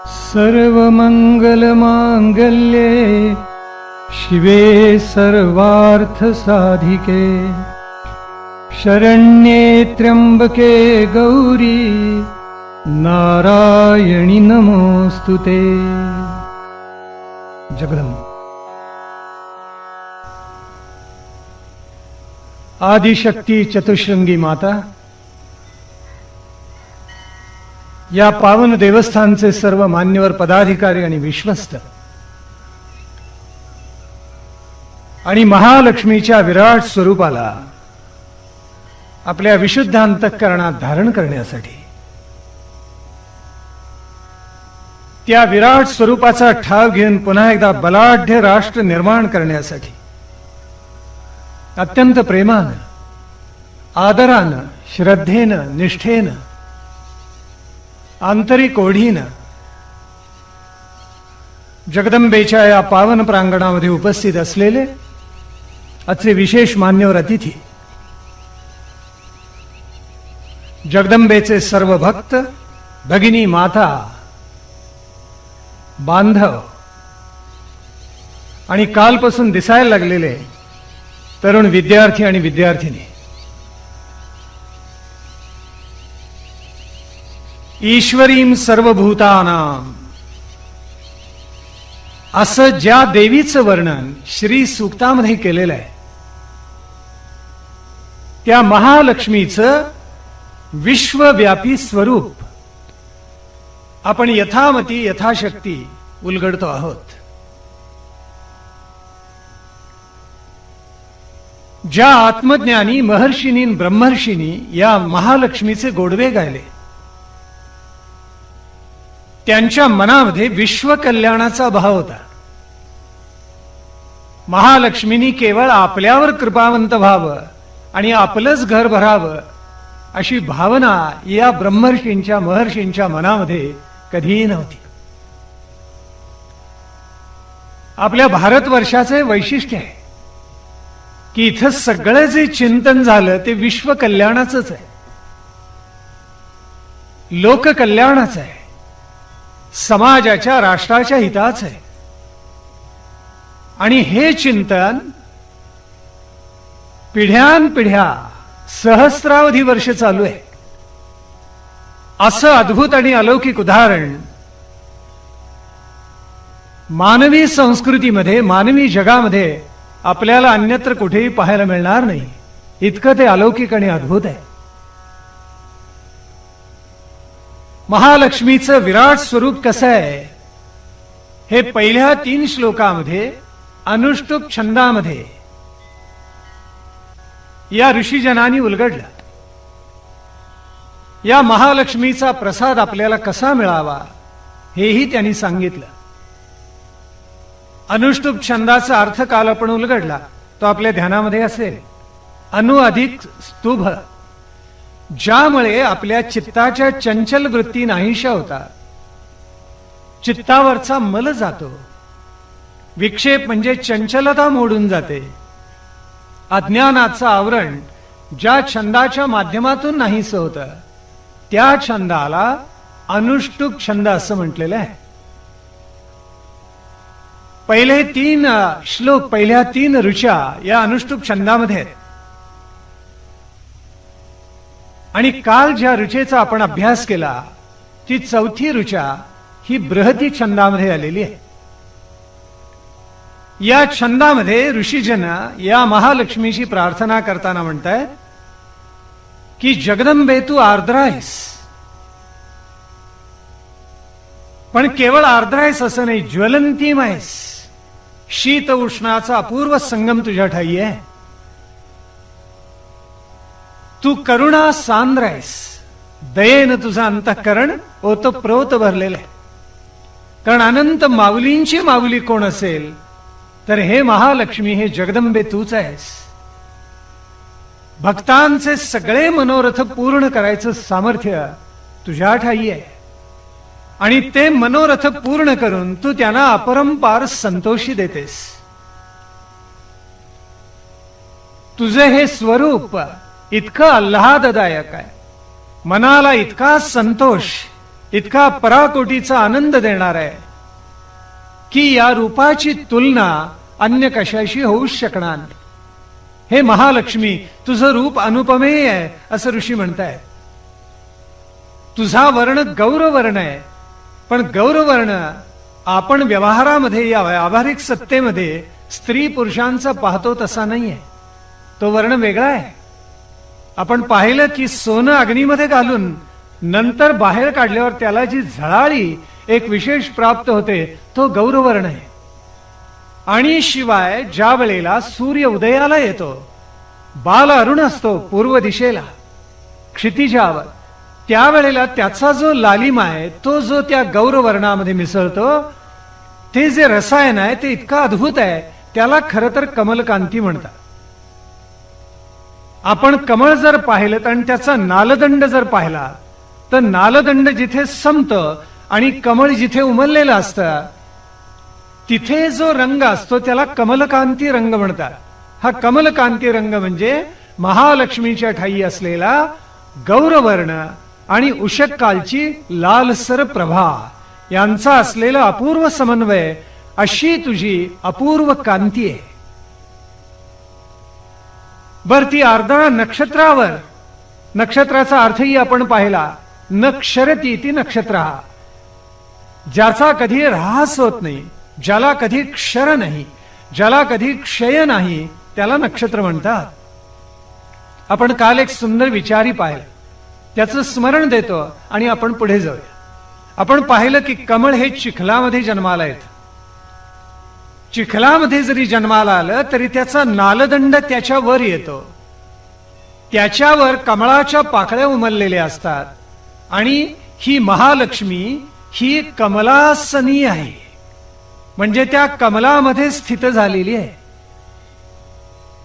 सर्वमंगलमांगल्ये शिवे सर्वार्थसाधिके शरण्ये त्र्यंबके गौरी नारायणी नमोस्तुते। जगदंब आदिशक्ती चतुश्रृंगी माता, या पावन देवस्थानचे सर्व मान्यवर पदाधिकारी आणि विश्वस्त आणि महालक्ष्मीच्या विराट स्वरूपाला आपल्या विशुद्ध अंतःकरणात धारण करण्यासाठी, त्या विराट स्वरूपाचा ठाव घेऊन पुन्हा एकदा बलाढ्य राष्ट्र निर्माण करण्यासाठी अत्यंत प्रेमानं, आदरानं, श्रद्धेनं, निष्ठेनं, आंतरिक ओढीनं जगदंबेच्या या पावन प्रांगणामध्ये उपस्थित असलेले आजचे विशेष मान्यवर अतिथी, जगदंबेचे सर्व भक्त, भगिनी, माता, बांधव आणि कालपासून दिसायला लागलेले तरुण विद्यार्थी आणि विद्यार्थिनी, ईश्वरीं सर्वभूतानां असं ज्या देवीचं वर्णन श्री सूक्तामध्ये केलेलं आहे, त्या महालक्ष्मीचं विश्वव्यापी स्वरूप आपण यथामती यथाशक्ती उलगडतो आहोत। ज्या आत्मज्ञानी महर्षींनी ब्रह्मर्षींनी या महालक्ष्मीचे गोडवे गायले, त्यांच्या मनामध्ये विश्वकल्याणाचा भाव होता। महालक्ष्मीनी केवळ आपल्यावर कृपावंत व्हावं आणि आपलंच घर भरावं अशी भावना या ब्रह्मर्षींच्या महर्षींच्या मनामध्ये कधीही नव्हती। आपल्या भारतवर्षाचे वैशिष्ट्य आहे की इथं सगळं जे चिंतन झालं ते विश्वकल्याणाचंच आहे, लोककल्याणाचं आहे, समाजाच्या, राष्ट्राच्या हिताचं आहे। आणि हे चिंतन पिढ्यानपिढ्या सहस्रावधी वर्ष चालू आहे। असं अद्भुत आणि अलौकिक उदाहरण मानवी संस्कृतीमध्ये, मानवी जगामध्ये आपल्याला अन्यत्र कुठेही पाहायला मिळणार नाही, इतकं ते अलौकिक आणि अद्भुत आहे। महालक्ष्मीचं विराट स्वरूप कसं आहे हे पहिल्या 3 श्लोकामध्ये अनुष्टुप छंदामध्ये या ऋषीजनांनी उलगडलं। या महालक्ष्मीचा प्रसाद आपल्याला कसा मिळावा हेही त्यांनी सांगितलं। अनुष्टुप छंदाचा अर्थ काल आपण उलगडला, तो आपल्या ध्यानामध्ये असेल। अनु अधिक स्तुभ, ज्यामुळे आपल्या चित्ताच्या चंचल वृत्ती नाहीशा होतात, चित्तावरचा मल जातो, विक्षेप म्हणजे चंचलता मोडून जाते। अज्ञानाचं आवरण ज्या छंदाच्या माध्यमातून नाहीसं होतं, त्या छंदाला अनुष्टुप छंद असं म्हटलेलं आहे। पहिले 3 श्लोक, पहिल्या 3 ऋचा या अनुष्टुप छंदामध्ये आहेत। आणि काल ज्या ऋचेचा आपण अभ्यास केला ती 4थी ऋचा ही बृहती छंदामध्ये आलेली आहे। या छंदामध्ये ऋषीजन या महालक्ष्मीची प्रार्थना करताना म्हणतायत की जगदंबे तू आर्द्रा आहेस, पण केवळ आर्द्रा आहेस असं नाही, ज्वलंतीम आहेस। शीत उष्णाचा अपूर्व संगम तुझ्या ठाई आहे। तू करुणा सांद्र आहेस, दयेनं तुझं अंतःकरण ओतप्रोत भरलेलं आहे। कारण अनंत माऊलींची माऊली कोण असेल तर हे महालक्ष्मी, हे जगदंबे तूच आहेस। भक्तांचे सगळे मनोरथ पूर्ण करायचं सामर्थ्य तुझ्या ठाई आहे आणि ते मनोरथ पूर्ण करून तू त्यांना अपरंपार संतोषी देतेस। तुझे हे स्वरूप इतकं आल्हाददायक आहे, मनाला इतका संतोष इतका पराकोटीचा आनंद देणार आहे की या रूपाची तुलना अन्य कशाशी होऊच शकणार नाही. हे महालक्ष्मी, तुझं रूप अनुपमेय आहे असं ऋषी म्हणताय. तुझा वर्ण गौरवर्ण आहे, पण गौरवर्ण आपण व्यवहारामध्ये या व्यावहारिक सत्तेमध्ये स्त्री पुरुषांचा पाहतो तसा नाहीये. तो वर्ण वेगळा आहे. आपण पाहिलं की सोनं अग्नीमध्ये घालून नंतर बाहेर काढल्यावर त्याला जी झळाळी एक विशेष प्राप्त होते तो गौरवर्ण आहे. आणि शिवाय ज्या वेळेला सूर्य उदयाला येतो, बाल अरुण असतो पूर्व दिशेला क्षितिजावर, त्यावेळेला त्याचा जो लालिमा आहे तो जो त्या गौरवर्णामध्ये मिसळतो, ते जे रसायन आहे ते इतकं अद्भुत आहे, त्याला खरं तर कमलकांती म्हणतात. आपण कमळ जर पाहिलं आणि त्याचा नालदंड जर पाहिला तर नालदंड जिथे संपतं आणि कमळ जिथे उमललेलं असतं तिथे जो रंग असतो त्याला कमलकांती रंग म्हणतात. हा कमलकांती रंग म्हणजे महालक्ष्मीच्या ठायी असलेला गौरवर्ण आणि उषक्कालची लालसर प्रभा यांचा असलेला अपूर्व समन्वय, अशी तुझी अपूर्व कांती आहे. बर, ती अर्धा नक्षत्रावर, नक्षत्राचा अर्थही आपण पाहिला. नक्षरती ती नक्षत्र, ज्याचा कधी ऱ्हास होत नाही, ज्याला कधी क्षर नाही, ज्याला कधी क्षय नाही, त्याला नक्षत्र म्हणतात. आपण काल एक सुंदर विचारी पाहिला, त्याचं स्मरण देतो आणि आपण पुढे जाऊया. आपण पाहिलं की कमळ हे चिखलामध्ये जन्माला येत. चिखलामध्ये जरी जन्माला आलं तरी त्याचा नालदंड त्याच्यावर येतो. त्याच्यावर कमळाच्या पाकळ्या उमललेल्या असतात आणि ही महालक्ष्मी ही कमलासनी आहे, म्हणजे त्या कमलामध्ये स्थित झालेली आहे.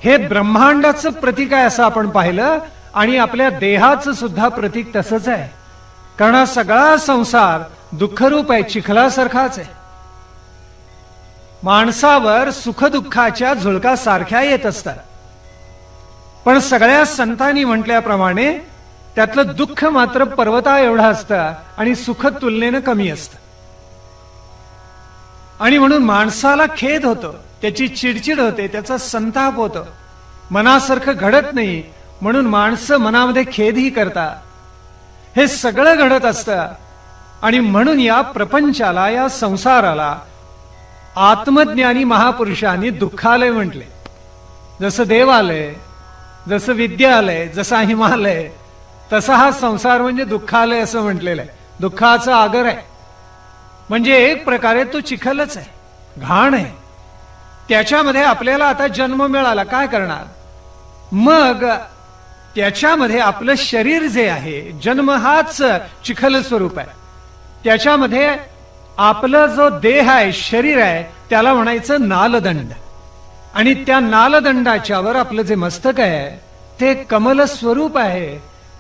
हे ब्रह्मांडाचं प्रतीक आहे असं आपण पाहिलं आणि आपल्या देहाचं सुद्धा प्रतीक तसंच आहे. कारण हा सगळा संसार दुःखरूप आहे, चिखलासारखाच आहे. माणसावर सुखदुःखाच्या झुळका सारख्या येत असतात, पण सगळ्या संतांनी म्हटल्याप्रमाणे त्यातलं दुःख मात्र पर्वता एवढं असतं आणि सुख तुलनेनं कमी असतं. आणि म्हणून माणसाला खेद होतो, त्याची चिडचिड होते, त्याचा संताप होतो, मनासारखं घडत नाही म्हणून माणसं मनामध्ये खेदही करतात. हे सगळं घडत असतं आणि म्हणून या प्रपंचाला, या संसाराला आत्मज्ञानी महापुरुषांनी दुःखालय म्हटले. जसं देवालय, जसं विद्यालय, जसा हिमालय, तसा हा संसार म्हणजे दुःखालय असं म्हटलेलं आहे. दुःखाचा आगर आहे, म्हणजे एक प्रकारे तो चिखलच आहे, घाण आहे. त्याच्यामध्ये आपल्याला आता जन्म मिळाला, काय करणार? मग त्याच्यामध्ये आपलं शरीर जे आहे, जन्म हाच चिखल स्वरूप आहे. त्याच्यामध्ये आपलं जो देह आहे, शरीर आहे, त्याला म्हणायचं नालदंड. आणि त्या नालदंडाच्यावर आपलं जे मस्तक आहे ते कमल स्वरूप आहे.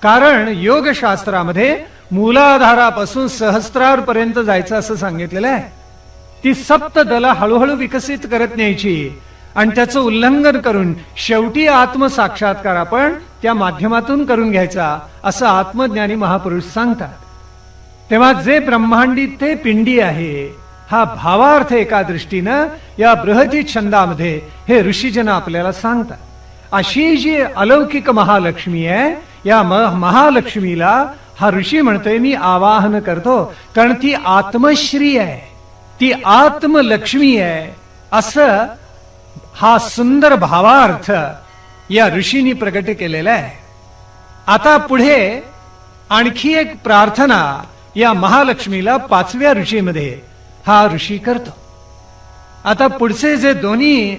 कारण योगशास्त्रामध्ये मूलाधारापासून सहस्रार पर्यंत जायचं असं सांगितलेलं आहे. ती सप्तदला हळूहळू विकसित करत न्यायची आणि त्याचं उल्लंघन करून शेवटी आत्मसाक्षात्कार आपण त्या माध्यमातून करून घ्यायचा असं आत्मज्ञानी महापुरुष सांगतात. तेव्हा जे ब्रह्मांडी ते पिंडी आहे, हा भावार्थ एका दृष्टीनं या बृहती छंदामध्ये हे ऋषीजन आपल्याला सांगतात. अशी जी अलौकिक महालक्ष्मी आहे, या महालक्ष्मीला हा ऋषी म्हणतोय मी आवाहन करतो, कारण ती आत्मश्री आहे, ती आत्मलक्ष्मी आहे, असं हा सुंदर भावार्थ या ऋषींनी प्रकट केलेला आहे. आता पुढे आणखी एक प्रार्थना या महालक्ष्मीला 5व्या ऋषीमध्ये हा ऋषी करतो. आता पुढचे जे दोन्ही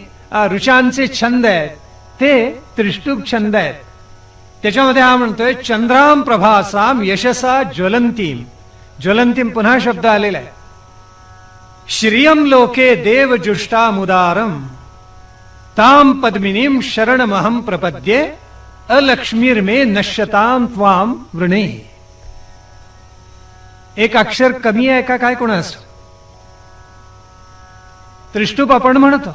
ऋषांचे छंद आहेत ते त्रिष्टुप छंद आहेत. त्याच्यामध्ये हा म्हणतोय चंद्राम प्रभासाम यशसा ज्वलंतीम. ज्वलंतीम पुन्हा शब्द आलेला आहे. श्रियम लोके देव जुष्टामुदारम ताम पद्मिनीम शरणमहम प्रपद्ये अलक्ष्मीर्मे नश्यताम त्वाम वृणे. एक अक्षर कमी आहे का काय कोणा असतो? त्रिष्टुप आपण म्हणतो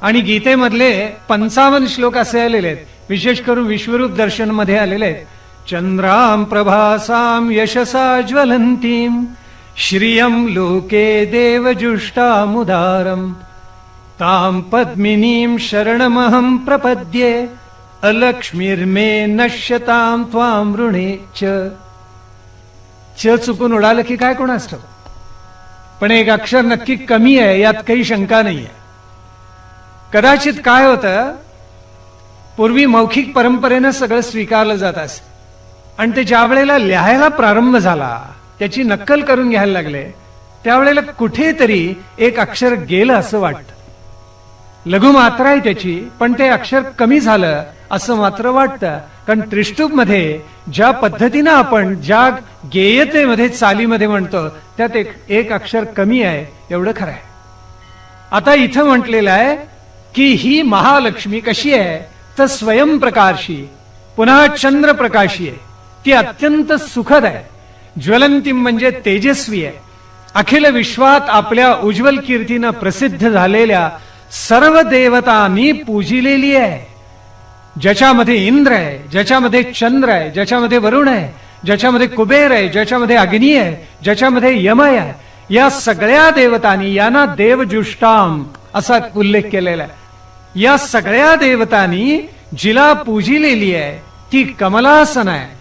आणि गीतेमधले 55 श्लोक असे आलेले आहेत, विशेष करून विश्वरूप दर्शन मध्ये आलेले आहेत. चंद्रां प्रभासां यशसा ज्वलन्तीं श्रियं लोके देवजुष्टामुदारम् तां पद्मिनीं शरणमहं प्रपद्ये अलक्ष्मीर्मे नश्यतां त्वां ऋणे च चुकून उडालं की काय कोणास ठाऊक, पण एक अक्षर नक्की कमी आहे, यात काही शंका नाहीये. कदाचित काय होतं, पूर्वी मौखिक परंपरेनं सगळं स्वीकारलं जात असे आणि ते ज्या वेळेला लिहायला प्रारंभ झाला, त्याची नक्कल करून घ्यायला लागले, त्यावेळेला कुठेतरी एक अक्षर गेलं असं वाटतं. लघुमात्रा आहे त्याची, पण ते अक्षर कमी झालं असं मात्र वाटतं. कारण त्रिष्टुप मध्ये ज्या पद्धतीनं आपण ज्या गेयतेमध्ये चालीमध्ये म्हणतो, त्यात एक अक्षर कमी आहे, एवढं खरं आहे. आता इथं म्हटलेलं आहे की ही महालक्ष्मी कशी आहे, तर स्वयंप्रकाशी, पुन्हा चंद्रप्रकाशी आहे. ती अत्यंत सुखद आहे. ज्वलंती म्हणजे तेजस्वी आहे. अखिल विश्वात आपल्या उज्ज्वल कीर्तीनं प्रसिद्ध झालेल्या सर्व देवतांनी पूजिलेली आहे. ज्याच्यामध्ये इंद्र आहे, ज्याच्यामध्ये चंद्र आहे, ज्याच्यामध्ये वरुण आहे, ज्याच्यामध्ये कुबेर आहे, ज्याच्यामध्ये अग्नी आहे, ज्याच्यामध्ये यम आहे, या सगळ्या देवतांनी, यांना देवजुष्टाम असा उल्लेख केलेला आहे. या सगळ्या देवतांनी जिला पूजिलेली आहे ती कमलासन आहे.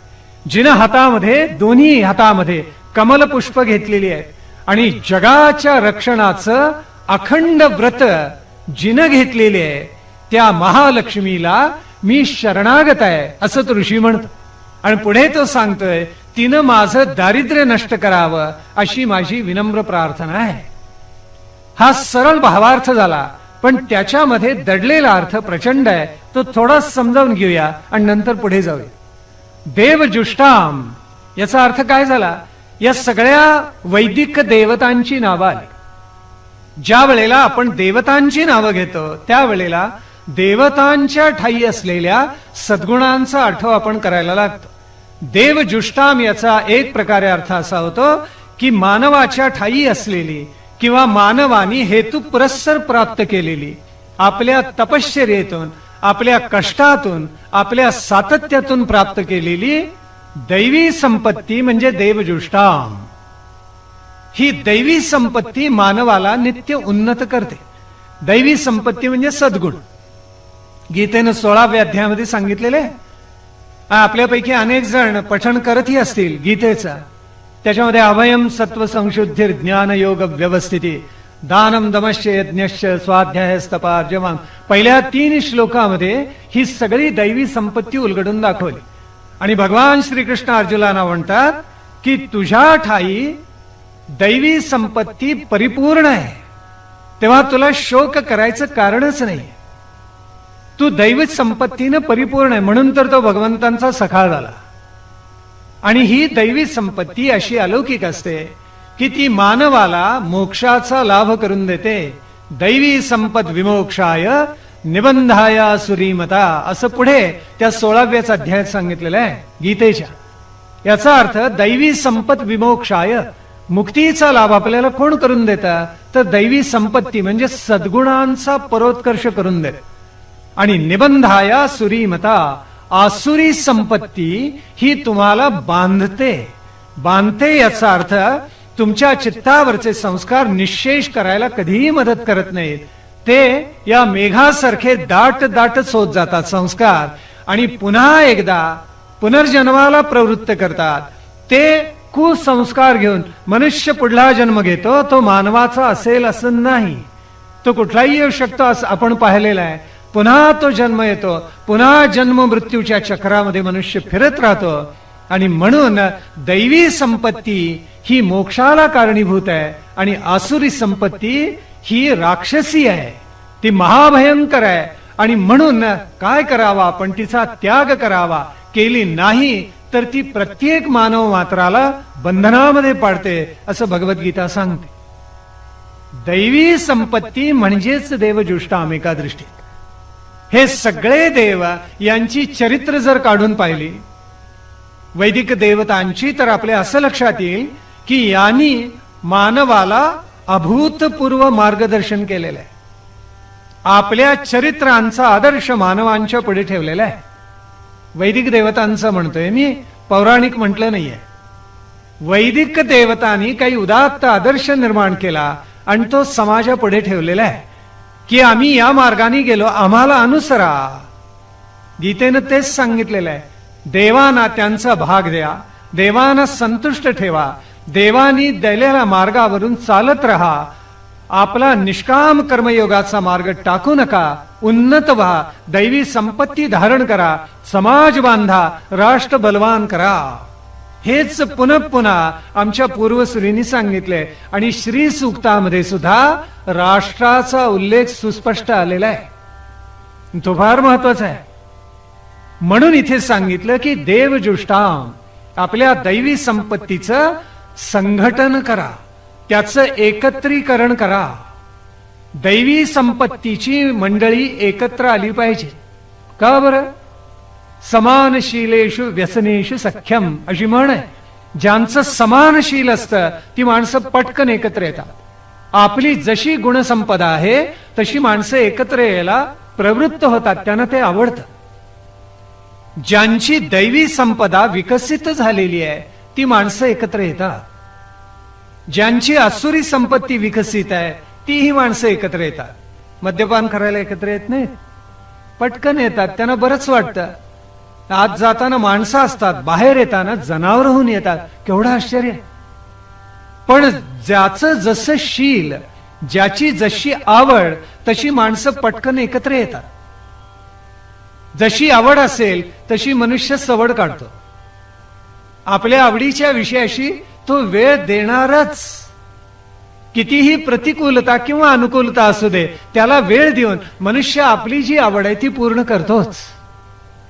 जिनं हातामध्ये, दोन्ही हातामध्ये कमल पुष्प घेतलेली आहे आणि जगाच्या रक्षणाचं अखंड व्रत जिनं घेतलेले आहे, त्या महालक्ष्मीला मी शरणागत आहे असं तो ऋषी म्हणतो. आणि पुढे तो सांगतोय, तिनं माझं दारिद्र्य नष्ट करावं अशी माझी विनम्र प्रार्थना आहे. हा सरळ भावार्थ झाला, पण त्याच्यामध्ये दडलेला अर्थ प्रचंड आहे. तो थोडा समजावून घेऊया आणि नंतर पुढे जाऊया. देवजुष्टाम याचा अर्थ काय झाला, या सगळ्या वैदिक देवतांची नावं आली. ज्या वेळेला आपण देवतांची नावं घेतो, त्यावेळेला देवतांच्या ठायी असलेल्या सद्गुणांचा आठव आपण करायला लागतो. देवजुष्टाम याचा एक प्रकारे अर्थ असा होतो की मानवाच्या ठायी असलेली किंवा मानवानी हेतू पुरस्सर प्राप्त केलेली, आपल्या तपश्चर्येतून, आपल्या कष्टातून, आपल्या सातत्यातून प्राप्त केलेली दैवी संपत्ती म्हणजे देवजुष्टाम. ही दैवी संपत्ती मानवाला नित्य उन्नत करते. दैवी संपत्ती म्हणजे सद्गुण. गीतेनं 16व्या अध्यायामध्ये सांगितलेले. आपल्यापैकी अनेक जण पठण करतही असतील गीतेचा. त्याच्यामध्ये अभयम सत्व संशुद्धी ज्ञान योग व्यवस्थिती दानम दमश्च यज्ञश्च स्वाध्यायस्तपार्जवम, पहिल्या 3 श्लोकामध्ये ही सगळी दैवी संपत्ती उलगडून दाखवली. आणि भगवान श्रीकृष्ण अर्जुनाला म्हणतात की तुझ्या ठाई दैवी संपत्ती परिपूर्ण आहे, तेव्हा तुला शोक करायचं कारणच नाही. तू दैविक संपत्तीनं परिपूर्ण आहे, म्हणून तर तो भगवंतांचा सखा झाला. आणि ही दैवी संपत्ती अशी अलौकिक असते की ती मानवाला मोक्षाचा लाभ करून देते. दैवी संपद विमोक्षाय निबंधाया सुरीमता, असं पुढे त्या 16व्याच अध्यायात सांगितलेलं आहे गीतेच्या. याचा अर्थ दैवी संपद विमोक्षाय, मुक्तीचा लाभ आपल्याला कोण करून देतं, तर दैवी संपत्ती म्हणजे सद्गुणांचा परोत्कर्ष करून देत. आणि निबंधाया सुरीमता, आसुरी संपत्ती ही तुम्हाला बांधते याचा अर्थ तुमच्या चित्तावरचे संस्कार निःशेष करायला कधीही मदत करत नाहीत. ते या मेघासारखे दाटच होत जातात संस्कार, आणि पुन्हा एकदा पुनर्जन्माला प्रवृत्त करतात. ते कुसंस्कार घेऊन मनुष्य पुढला जन्म घेतो, तो मानवाचा असेल असं नाही, तो कुठलाही येऊ शकतो असं आपण पाहिलेलं आहे. पुन्हा तो जन्म येतो, पुन्हा जन्म मृत्यूच्या चक्रामध्ये मनुष्य फिरत राहतो. आणि म्हणून दैवी संपत्ती ही मोक्षाला कारणीभूत आहे आणि आसुरी संपत्ती ही राक्षसी आहे, ती महाभयंकर आहे. आणि म्हणून काय करावा आपण, तिचा त्याग करावा. केली नाही तर ती प्रत्येक मानव मात्राला बंधनामध्ये पाडते असं भगवद्गीता सांगते. दैवी संपत्ती म्हणजेच देवजुष्टाम एका दृष्टीत. हे सगळे देव यांची चरित्र जर काढून पाहिली वैदिक देवतांची, तर आपल्या असं लक्षात येईल की यांनी मानवाला अभूतपूर्व मार्गदर्शन केलेलं आहे. आपल्या चरित्रांचा आदर्श मानवांच्या पुढे ठेवलेला आहे. वैदिक देवतांचं म्हणतोय मी, पौराणिक म्हटलं नाहीये. वैदिक देवतांनी काही उदात्त आदर्श निर्माण केला आणि तो समाजापुढे ठेवलेला आहे की आम्ही या मार्गाने गेलो, आम्हाला अनुसरा. गीतेनं तेच सांगितलेलं आहे. देवांना त्यांचा भाग द्या, देवांना संतुष्ट ठेवा, देवानी दिलेल्या मार्गावरून चालत राहा, आपला निष्काम कर्मयोगाचा मार्ग टाकू नका, उन्नत व्हा, दैवी संपत्ती धारण करा, समाज बांधा, राष्ट्र बलवान करा. हेच पुन्हा पुन्हा आमच्या पूर्वसुरींनी सांगितले. आणि श्री सूक्तामध्ये सुद्धा राष्ट्राचा उल्लेख सुस्पष्ट आलेला आहे. तो फार महत्वाचा आहे. म्हणून इथे सांगितलं की देवजुष्टाम, आपल्या दैवी संपत्तीचं संघटन करा, त्याचं एकत्रीकरण करा. दैवी संपत्तीची मंडळी एकत्र आली पाहिजे. का बरं? समानशीलेषु व्यसनेषु सख्यम अशी म्हण आहे. ज्यांचं समानशील असतं ती माणसं पटकन एकत्र येतात. आपली जशी गुणसंपदा आहे तशी माणसं एकत्र यायला प्रवृत्त होतात, त्यांना ते आवडतं. ज्यांची दैवी संपदा विकसित झालेली आहे ती माणसं एकत्र येतात. ज्यांची आसुरी संपत्ती विकसित आहे तीही माणसं एकत्र येतात. मद्यपान करायला एकत्र येत नाहीत, पटकन येतात, त्यांना बरंच वाटतं. आत जाताना माणसं असतात, बाहेर येताना जनावर होऊन येतात. केवढं आश्चर्य. पण ज्याचं जसं शील, ज्याची जशी आवड तशी माणसं पटकन एकत्र येतात. जशी आवड असेल तशी मनुष्य सवड काढतो. आपल्या आवडीच्या विषयाशी तो वेळ देणारच. कितीही प्रतिकूलता किंवा अनुकूलता असू दे, त्याला वेळ देऊन मनुष्य आपली जी आवड आहे ती पूर्ण करतोच.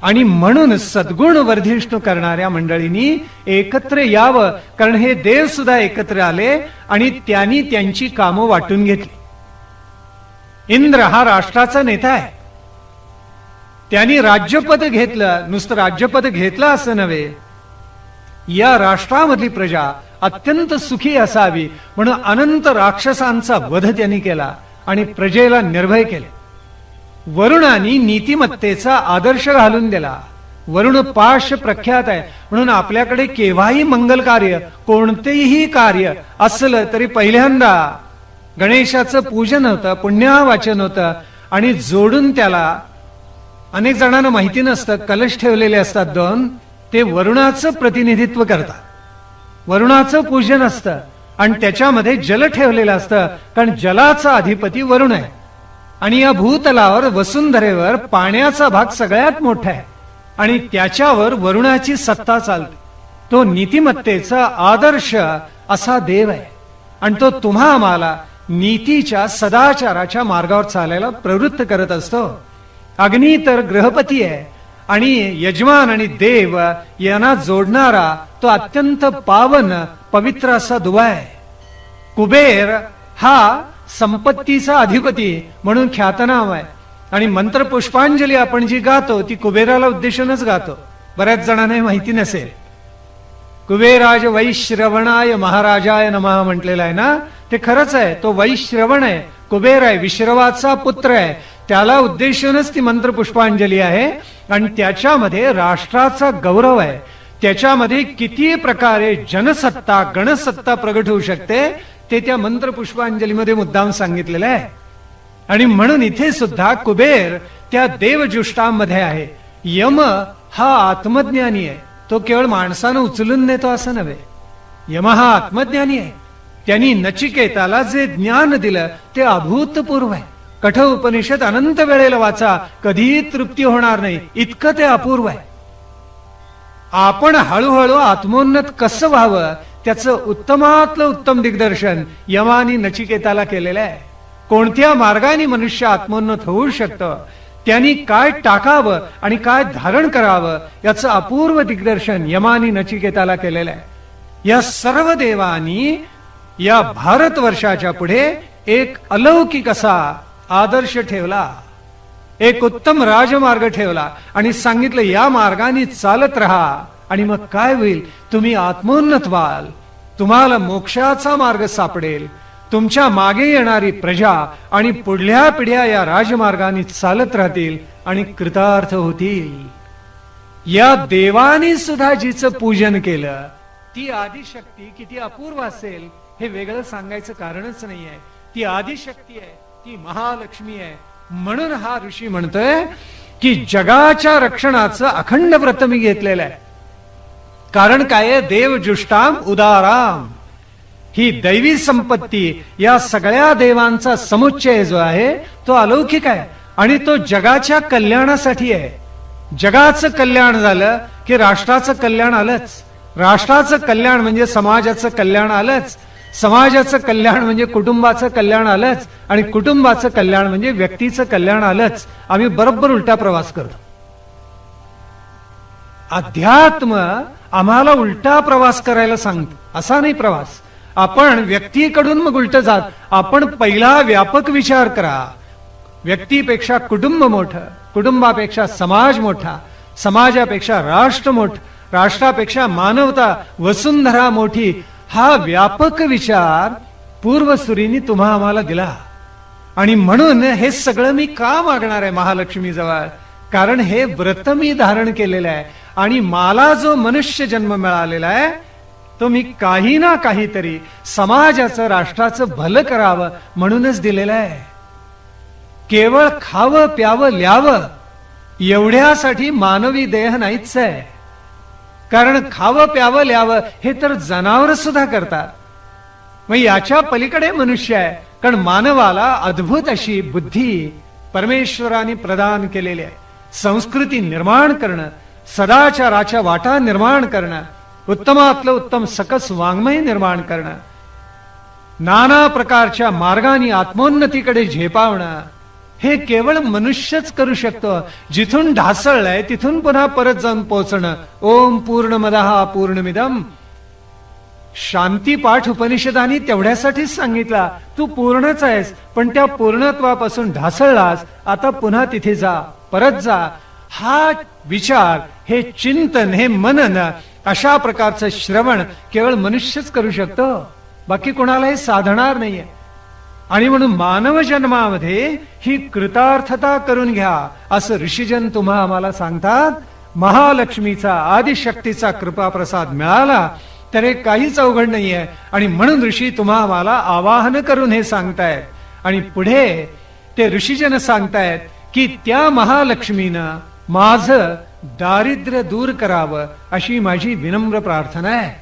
आणि म्हणून सद्गुण वर्धिष्णू करणाऱ्या मंडळींनी एकत्र यावं, कारण हे देव सुद्धा एकत्र आले आणि त्यांनी त्यांची कामं वाटून घेतली. इंद्र हा राष्ट्राचा नेता आहे. त्यांनी राज्यपद घेतलं. नुसतं राज्यपद घेतलं असं नव्हे, या राष्ट्रामधली प्रजा अत्यंत सुखी असावी म्हणून अनंत राक्षसांचा वध त्यांनी केला आणि प्रजेला निर्भय केले. वरुणांनी नीतिमत्तेचा आदर्श घालून दिला. वरुण पाश प्रख्यात आहे म्हणून आपल्याकडे केव्हाही मंगल कार्य, कोणतेही कार्य असलं तरी पहिल्यांदा गणेशाचं पूजन होतं, पुण्यावाचन होतं आणि जोडून त्याला, अनेक जणांना माहिती नसतं, कलश ठेवलेले असतात दोन, ते वरुणाचं प्रतिनिधित्व करतात. वरुणाचं पूजन असतं आणि त्याच्यामध्ये जल ठेवलेलं असतं, कारण जलाचा अधिपती वरुण आहे. आणि या भूतलावर, वसुंधरेवर पाण्याचा भाग सगळ्यात मोठा आहे आणि त्याच्यावर वरुणाची सत्ता चालते. तो नीतिमत्तेचा आदर्श असा देव आहे आणि तो तुम्हा आम्हाला नीतीच्या, सदाचाराच्या मार्गावर चालायला प्रवृत्त करत असतो. अग्नी तर ग्रहपती आहे आणि यजमान आणि देव यांना जोडणारा तो अत्यंत पावन पवित्र असा दुवा आहे. कुबेर हा संपत्तीचा अधिपती म्हणून ख्यातनाम आहे आणि मंत्र पुष्पांजली आपण जी गातो ती कुबेराला उद्देशूनच गातो. बऱ्याच जणांना माहिती नसेल. कुबेराज वैश्रवणाय महाराजाय नमः म्हटलेला आहे ना, ते खरंच आहे. तो वैश्रवण आहे, कुबेर आहे, विश्रवाचा पुत्र आहे. त्याला उद्देशूनच ती मंत्र पुष्पांजली आहे आणि त्याच्यामध्ये राष्ट्राचा गौरव आहे. त्याच्यामध्ये किती प्रकारे जनसत्ता, गणसत्ता प्रगट होऊ शकते ते त्या मंत्र पुष्पांजलीमध्ये मुद्दाम सांगितलेलं आहे. आणि म्हणून इथे सुद्धा कुबेर त्या देवजुष्टांमध्ये आहे. यम हा आत्मज्ञानी आहे. तो केवळ माणसानं उचलून नेतो असं नव्हे. यम हा आत्मज्ञानी आहे. त्यांनी नचिकेताला जे ज्ञान दिलं ते अभूतपूर्व आहे. कठोपनिषद अनंत वेळेला वाचा, कधीही तृप्ती होणार नाही, इतकं ते अपूर्व आहे. आपण हळूहळू आत्मोन्नत कसं व्हावं त्याचं उत्तमातलं उत्तम दिग्दर्शन यमानी नचिकेताला केलेलं आहे. कोणत्या मार्गाने मनुष्य आत्मोन्नत होऊ शकतं, त्यांनी काय टाकावं आणि काय धारण करावं याचं अपूर्व दिग्दर्शन यमानी नचिकेताला केलेलं आहे. या सर्व देवांनी या भारतवर्षाच्या पुढे एक अलौकिक असा आदर्श ठेवला, एक उत्तम राजमार्ग ठेवला आणि सांगितलं या मार्गाने चालत राहा आणि मग काय होईल, तुम्ही आत्मोन्नत व्हाल, तुम्हाला मोक्षाचा मार्ग सापडेल. तुमच्या मागे येणारी प्रजा आणि पुढल्या पिढ्या या राजमार्गाने चालत राहतील आणि कृतार्थ होतील. या देवानी सुद्धा जिचं पूजन केलं, ती आदिशक्ती किती अपूर्व असेल हे वेगळं सांगायचं कारणच नाहीये. ती आदिशक्ती आहे, ती महालक्ष्मी आहे. म्हणून हा ऋषी म्हणतोय की जगाच्या रक्षणाचं अखंड व्रत मी घेतलेलं आहे. कारण काय, देवजुष्टाम उदाराम, ही दैवी संपत्ती या सगळ्या देवांचा समुच्चय जो आहे तो अलौकिक आहे आणि तो जगाच्या कल्याणासाठी आहे. जगाचं कल्याण झालं की राष्ट्राचं कल्याण आलंच. राष्ट्राचं कल्याण म्हणजे समाजाचं कल्याण आलंच. समाजाचं कल्याण म्हणजे कुटुंबाचं कल्याण आलंच आणि कुटुंबाचं कल्याण म्हणजे व्यक्तीचं कल्याण आलंच. आम्ही बरोबर उलटा प्रवास करतो. अध्यात्म आम्हाला उलटा प्रवास करायला सांगतो. असा नाही प्रवास. आपण व्यक्तीकडून मग उलट जात. आपण पहिला व्यापक विचार करा. व्यक्तीपेक्षा कुटुंब मोठं, कुटुंबापेक्षा समाज मोठा, समाजापेक्षा राष्ट्र मोठं, राष्ट्रापेक्षा मानवता वसुंधरा मोठी. हा व्यापक विचार पूर्वसुरींनी तुम्हा आम्हाला दिला. आणि म्हणून हे सगळं मी का मागणार आहे महालक्ष्मी जवळ? कारण हे व्रत मी धारण केलेलं आहे आणि मला जो मनुष्य जन्म मिळालेला आहे तो मी काही ना काहीतरी समाजाचं, राष्ट्राचं भलं करावं म्हणूनच दिलेलं आहे. केवळ खावं प्यावं ल्यावं एवढ्यासाठी मानवी देह नाहीच आहे. कारण खावं प्यावं ल्यावं हे तर जनावर सुद्धा करतात. मग याच्या पलीकडे मनुष्य आहे. कारण मानवाला अद्भुत अशी बुद्धी परमेश्वराने प्रदान केलेली आहे. संस्कृती निर्माण करणं, सदाचाराच्या वाटा निर्माण करणं, उत्तमातलं उत्तम सकस वाङ्मय निर्माण करणं, नाना प्रकारच्या मार्गाने आत्मोन्नतीकडे झेपावणं, हे केवळ मनुष्यच करू शकतो. जिथून ढासळलंय तिथून पुन्हा परत जाऊन पोहोचणं. ओम पूर्णमदः पूर्णमिदम. शांतीपाठ उपनिषदांनी तेवढ्यासाठीच सांगितला. तू पूर्णच आहेस, पण त्या पूर्णत्वापासून ढासळलास, आता पुन्हा तिथे जा, परत जा. हा विचार, हे चिंतन, हे मनन, अशा प्रकारचं श्रवण केवळ मनुष्यच करू शकतो. बाकी कोणाला हे साधणार नाहीये. आणि म्हणून मानव जन्मामध्ये ही कृतार्थता करून घ्या असं ऋषीजन तुम्हा आम्हाला सांगतात. महालक्ष्मीचा, आदिशक्तीचा कृपा प्रसाद मिळाला तर हे काहीच अवघड नाहीये. आणि म्हणून ऋषी तुम्हा आम्हाला आवाहन करून हे सांगतायत. आणि पुढे ते ऋषीजन सांगतायत की त्या महालक्ष्मीनं माझं दारिद्र्य दूर करावं अशी माझी विनम्र प्रार्थना आहे.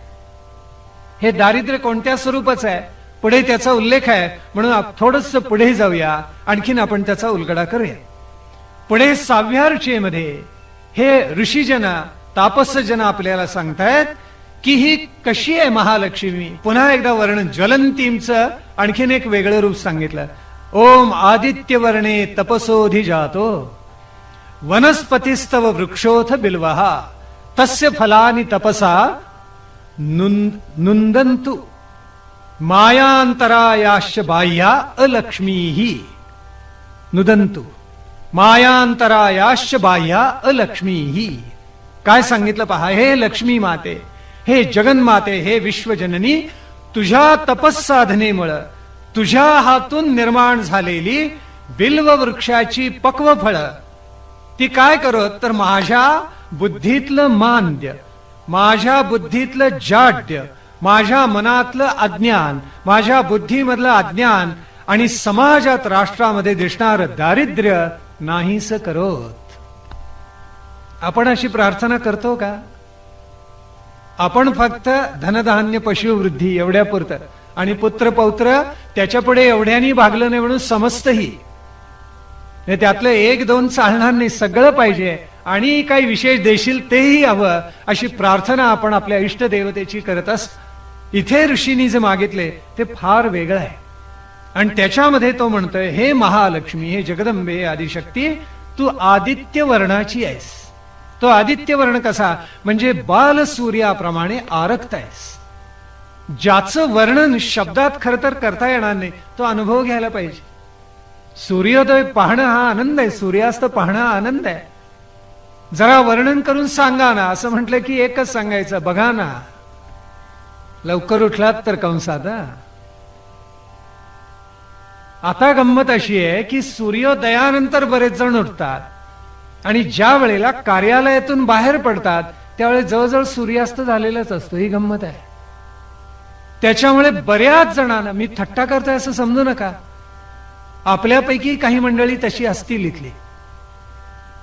हे दारिद्र्य कोणत्या स्वरूपाचं आहे पुढे त्याचा उल्लेख आहे. म्हणून थोडस पुढे जाऊया, आणखीन आपण त्याचा उलगडा करूया. पुढे 6व्या ऋचेमध्ये हे ऋषीजन, तापसजन आपल्याला सांगतायत की ही कशी आहे महालक्ष्मी. पुन्हा एकदा वर्णन, ज्वलंतींचं आणखीन एक वेगळं रूप सांगितलं. ओम आदित्य वर्णे तपसोधि जातो वनस्पतिस्तव वृक्षोथ बिल्वहा तस्य फलानि तपसा नुंदन्तु मायांतरायाश्च बाह्या अलक्ष्मीहि. नुदन्तु मायांतरायाश्च बाह्या अलक्ष्मीहि. काय सांगितलं पहा. हे लक्ष्मी माते, हे जगन्माते, हे विश्वजननी, तुझ्या तपस्साधनेमुळं तुझ्या हातून निर्माण झालेली बिल्व वृक्षाची पक्व फळं ती काय करत, तर माझ्या बुद्धीतलं मांद्य, माझ्या बुद्धीतलं जाड्य, माझ्या मनातलं अज्ञान, माझ्या बुद्धीमधलं अज्ञान आणि समाजात, राष्ट्रामध्ये दिसणार दारिद्र्य नाहीस करोत. आपण अशी प्रार्थना करतो का? आपण फक्त धनधान्य पशुवृद्धी एवढ्या पुरतं आणि पुत्र पौत्र त्याच्या पुढे एवढ्यानी भागलं नाही म्हणून समजतही. त्यातलं एक दोन चालणार नाही, सगळं पाहिजे आणि काही विशेष देशील तेही हवं अशी प्रार्थना आपण आपल्या इष्टदेवतेची करत असतो. इथे ऋषींनी जे मागितले ते फार वेगळं आहे. आणि त्याच्यामध्ये तो म्हणतोय, हे महालक्ष्मी, हे जगदंबे, आदिशक्ती, तू आदित्य वर्णाची आहेस. तो आदित्य वर्ण कसा, म्हणजे बाल सूर्याप्रमाणे आरक्त आहेस. ज्याचं वर्णन शब्दात खरं तर करता येणार नाही, तो अनुभव घ्यायला पाहिजे. सूर्योदय पाहणं हा आनंद आहे, सूर्यास्त पाहणं हा आनंद आहे. जरा वर्णन करून सांगा ना, असं म्हटलं की एकच सांगायचं, बघा ना लवकर उठलात तर कंसात. आता गंमत अशी आहे की सूर्योदयानंतर बरेच जण उठतात आणि ज्या वेळेला कार्यालयातून बाहेर पडतात त्यावेळेस जवळजवळ सूर्यास्त झालेलाच असतो. ही गंमत आहे. त्याच्यामुळे बऱ्याच जणांना, मी थट्टा करतोय असं समजू नका, आपल्यापैकी काही मंडळी तशी असतील इथली,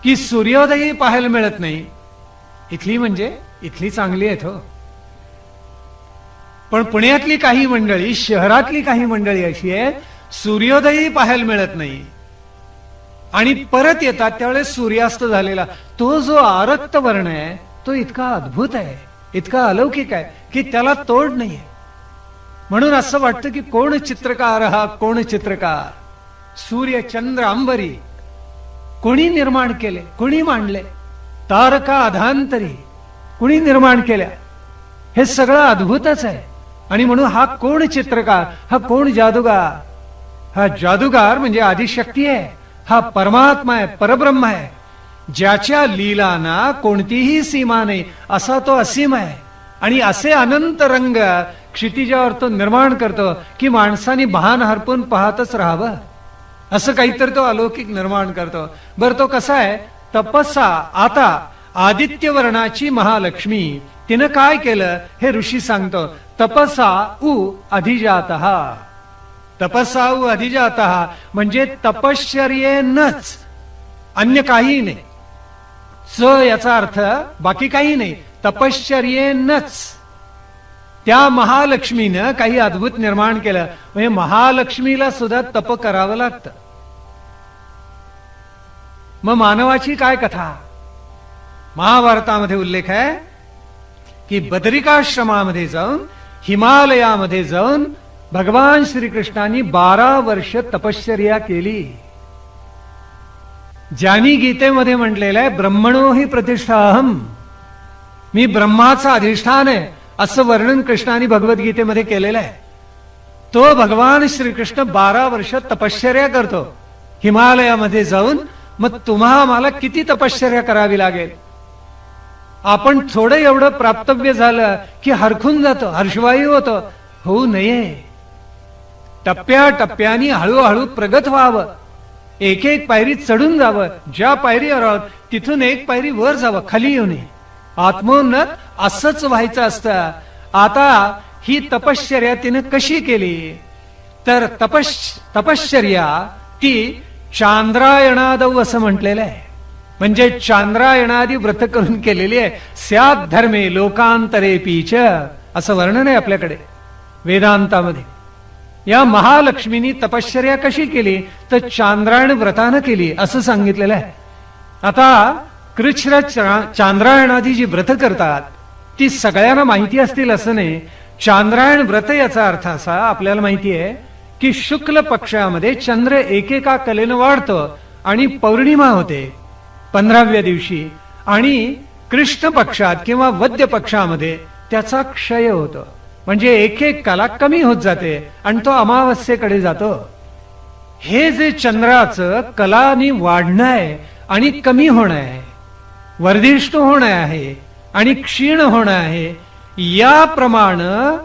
की सूर्योदयही पाहायला मिळत नाही. इथली म्हणजे इथली चांगली आहेत हो, पण पुण्यातली काही मंडळी, शहरातली काही मंडळी अशी आहे, सूर्योदयही पाहायला मिळत नाही आणि परत येतात त्यावेळेस सूर्यास्त झालेला. तो जो आरक्त वर्ण आहे तो इतका अद्भुत आहे, इतका अलौकिक आहे की त्याला तोड नाहीये. म्हणून असं वाटतं की कोण चित्रकार हा, कोण चित्रकार. सूर्य चंद्र अंबरी कोणी निर्माण केले, कोणी मांडले. तारका अधांतरी कोणी निर्माण केल्या. हे सगळं अद्भुतच आहे. आणि म्हणून हा कोण चित्रकार, हा कोण जादूगार. हा जादूगार म्हणजे आदिशक्ती आहे, हा परमात्मा आहे, परब्रह्म आहे, ज्याच्या लीलांना कोणतीही सीमा नाही, असा तो असीम आहे. आणि असे अनंत रंग क्षितिजावर तो निर्माण करतो की माणसाने भान हरपून पाहतच राहावं, असं काहीतरी तो अलौकिक निर्माण करतो. बरं, तो कसा आहे? तपस्सा. आता आदित्य वर्णाची महालक्ष्मी तिनं काय केलं हे ऋषी सांगतो. तपसा उ अधिजातः. तपसा उ अधिजातः म्हणजे तपश्चर्येनच, अन्य काही नाही. स याचा अर्थ बाकी काही नाही, तपश्चर्येनच त्या महालक्ष्मीनं काही अद्भुत निर्माण केलं. म्हणजे महालक्ष्मीला सुद्धा तप करावं लागतं. मग मानवाची काय कथा? महाभारतामध्ये उल्लेख आहे की बदरिकाश्रमामध्ये जाऊन, हिमालयामध्ये जाऊन भगवान श्रीकृष्णांनी 12 वर्ष तपश्चर्या केली. ज्यांनी गीतेमध्ये म्हटलेलं आहे ब्रह्मणो हि प्रतिष्ठाहम, मी ब्रह्माचा अधिष्ठान आहे, असं वर्णन कृष्णाने भगवद्गीतेमध्ये केलेलं आहे. तो भगवान श्रीकृष्ण 12 वर्ष तपश्चर्या करतो हिमालयामध्ये जाऊन. मग तुम्हा मला किती तपश्चर्या करावी लागेल? आपण थोडं एवढं प्राप्तव्य झालं की हरखून जातो, हर्षवायू होतो. होऊ नये. टप्प्या टप्प्यानी हळूहळू प्रगत व्हावं, एक एक पायरी चढून जावं. ज्या पायरीवर आहोत तिथून एक पायरी वर जावं, खाली येऊ नये. आत्मोन्नत असंच व्हायचं असतं. आता ही तपश्चर्या तिने कशी केली? तर तपश्चर्या ती चांद्रायणादौ असं म्हटलेलं आहे. म्हणजे चांद्रायणादी व्रत करून केलेली आहे. स्यात् धर्मे लोकांतरे पीच असं वर्णन आहे आपल्याकडे वेदांतामध्ये. या महालक्ष्मीनी तपश्चर्या कशी केली? तर चांद्रायण व्रतानं केली असं सांगितलेलं आहे. आता कृष्ण चांद्रायणादी जी व्रत करतात ती सगळ्यांना माहिती असतील असं नाही. चांद्रायण व्रत याचा अर्थ असा, आपल्याला माहिती आहे की शुक्ल पक्षामध्ये चंद्र एकेका कलेनं वाढतो आणि पौर्णिमा होते 15व्या दिवशी, आणि कृष्ण पक्षात किंवा वद्य पक्षामध्ये त्याचा क्षय होतो. म्हणजे एक एक कला कमी होत जाते आणि तो अमावस्येकडे जातो. हे जे चंद्राचं कलानी वाढणं आहे आणि कमी होणं आहे, वर्धिष्णू होणं आहे आणि क्षीण होणं आहे, याप्रमाणे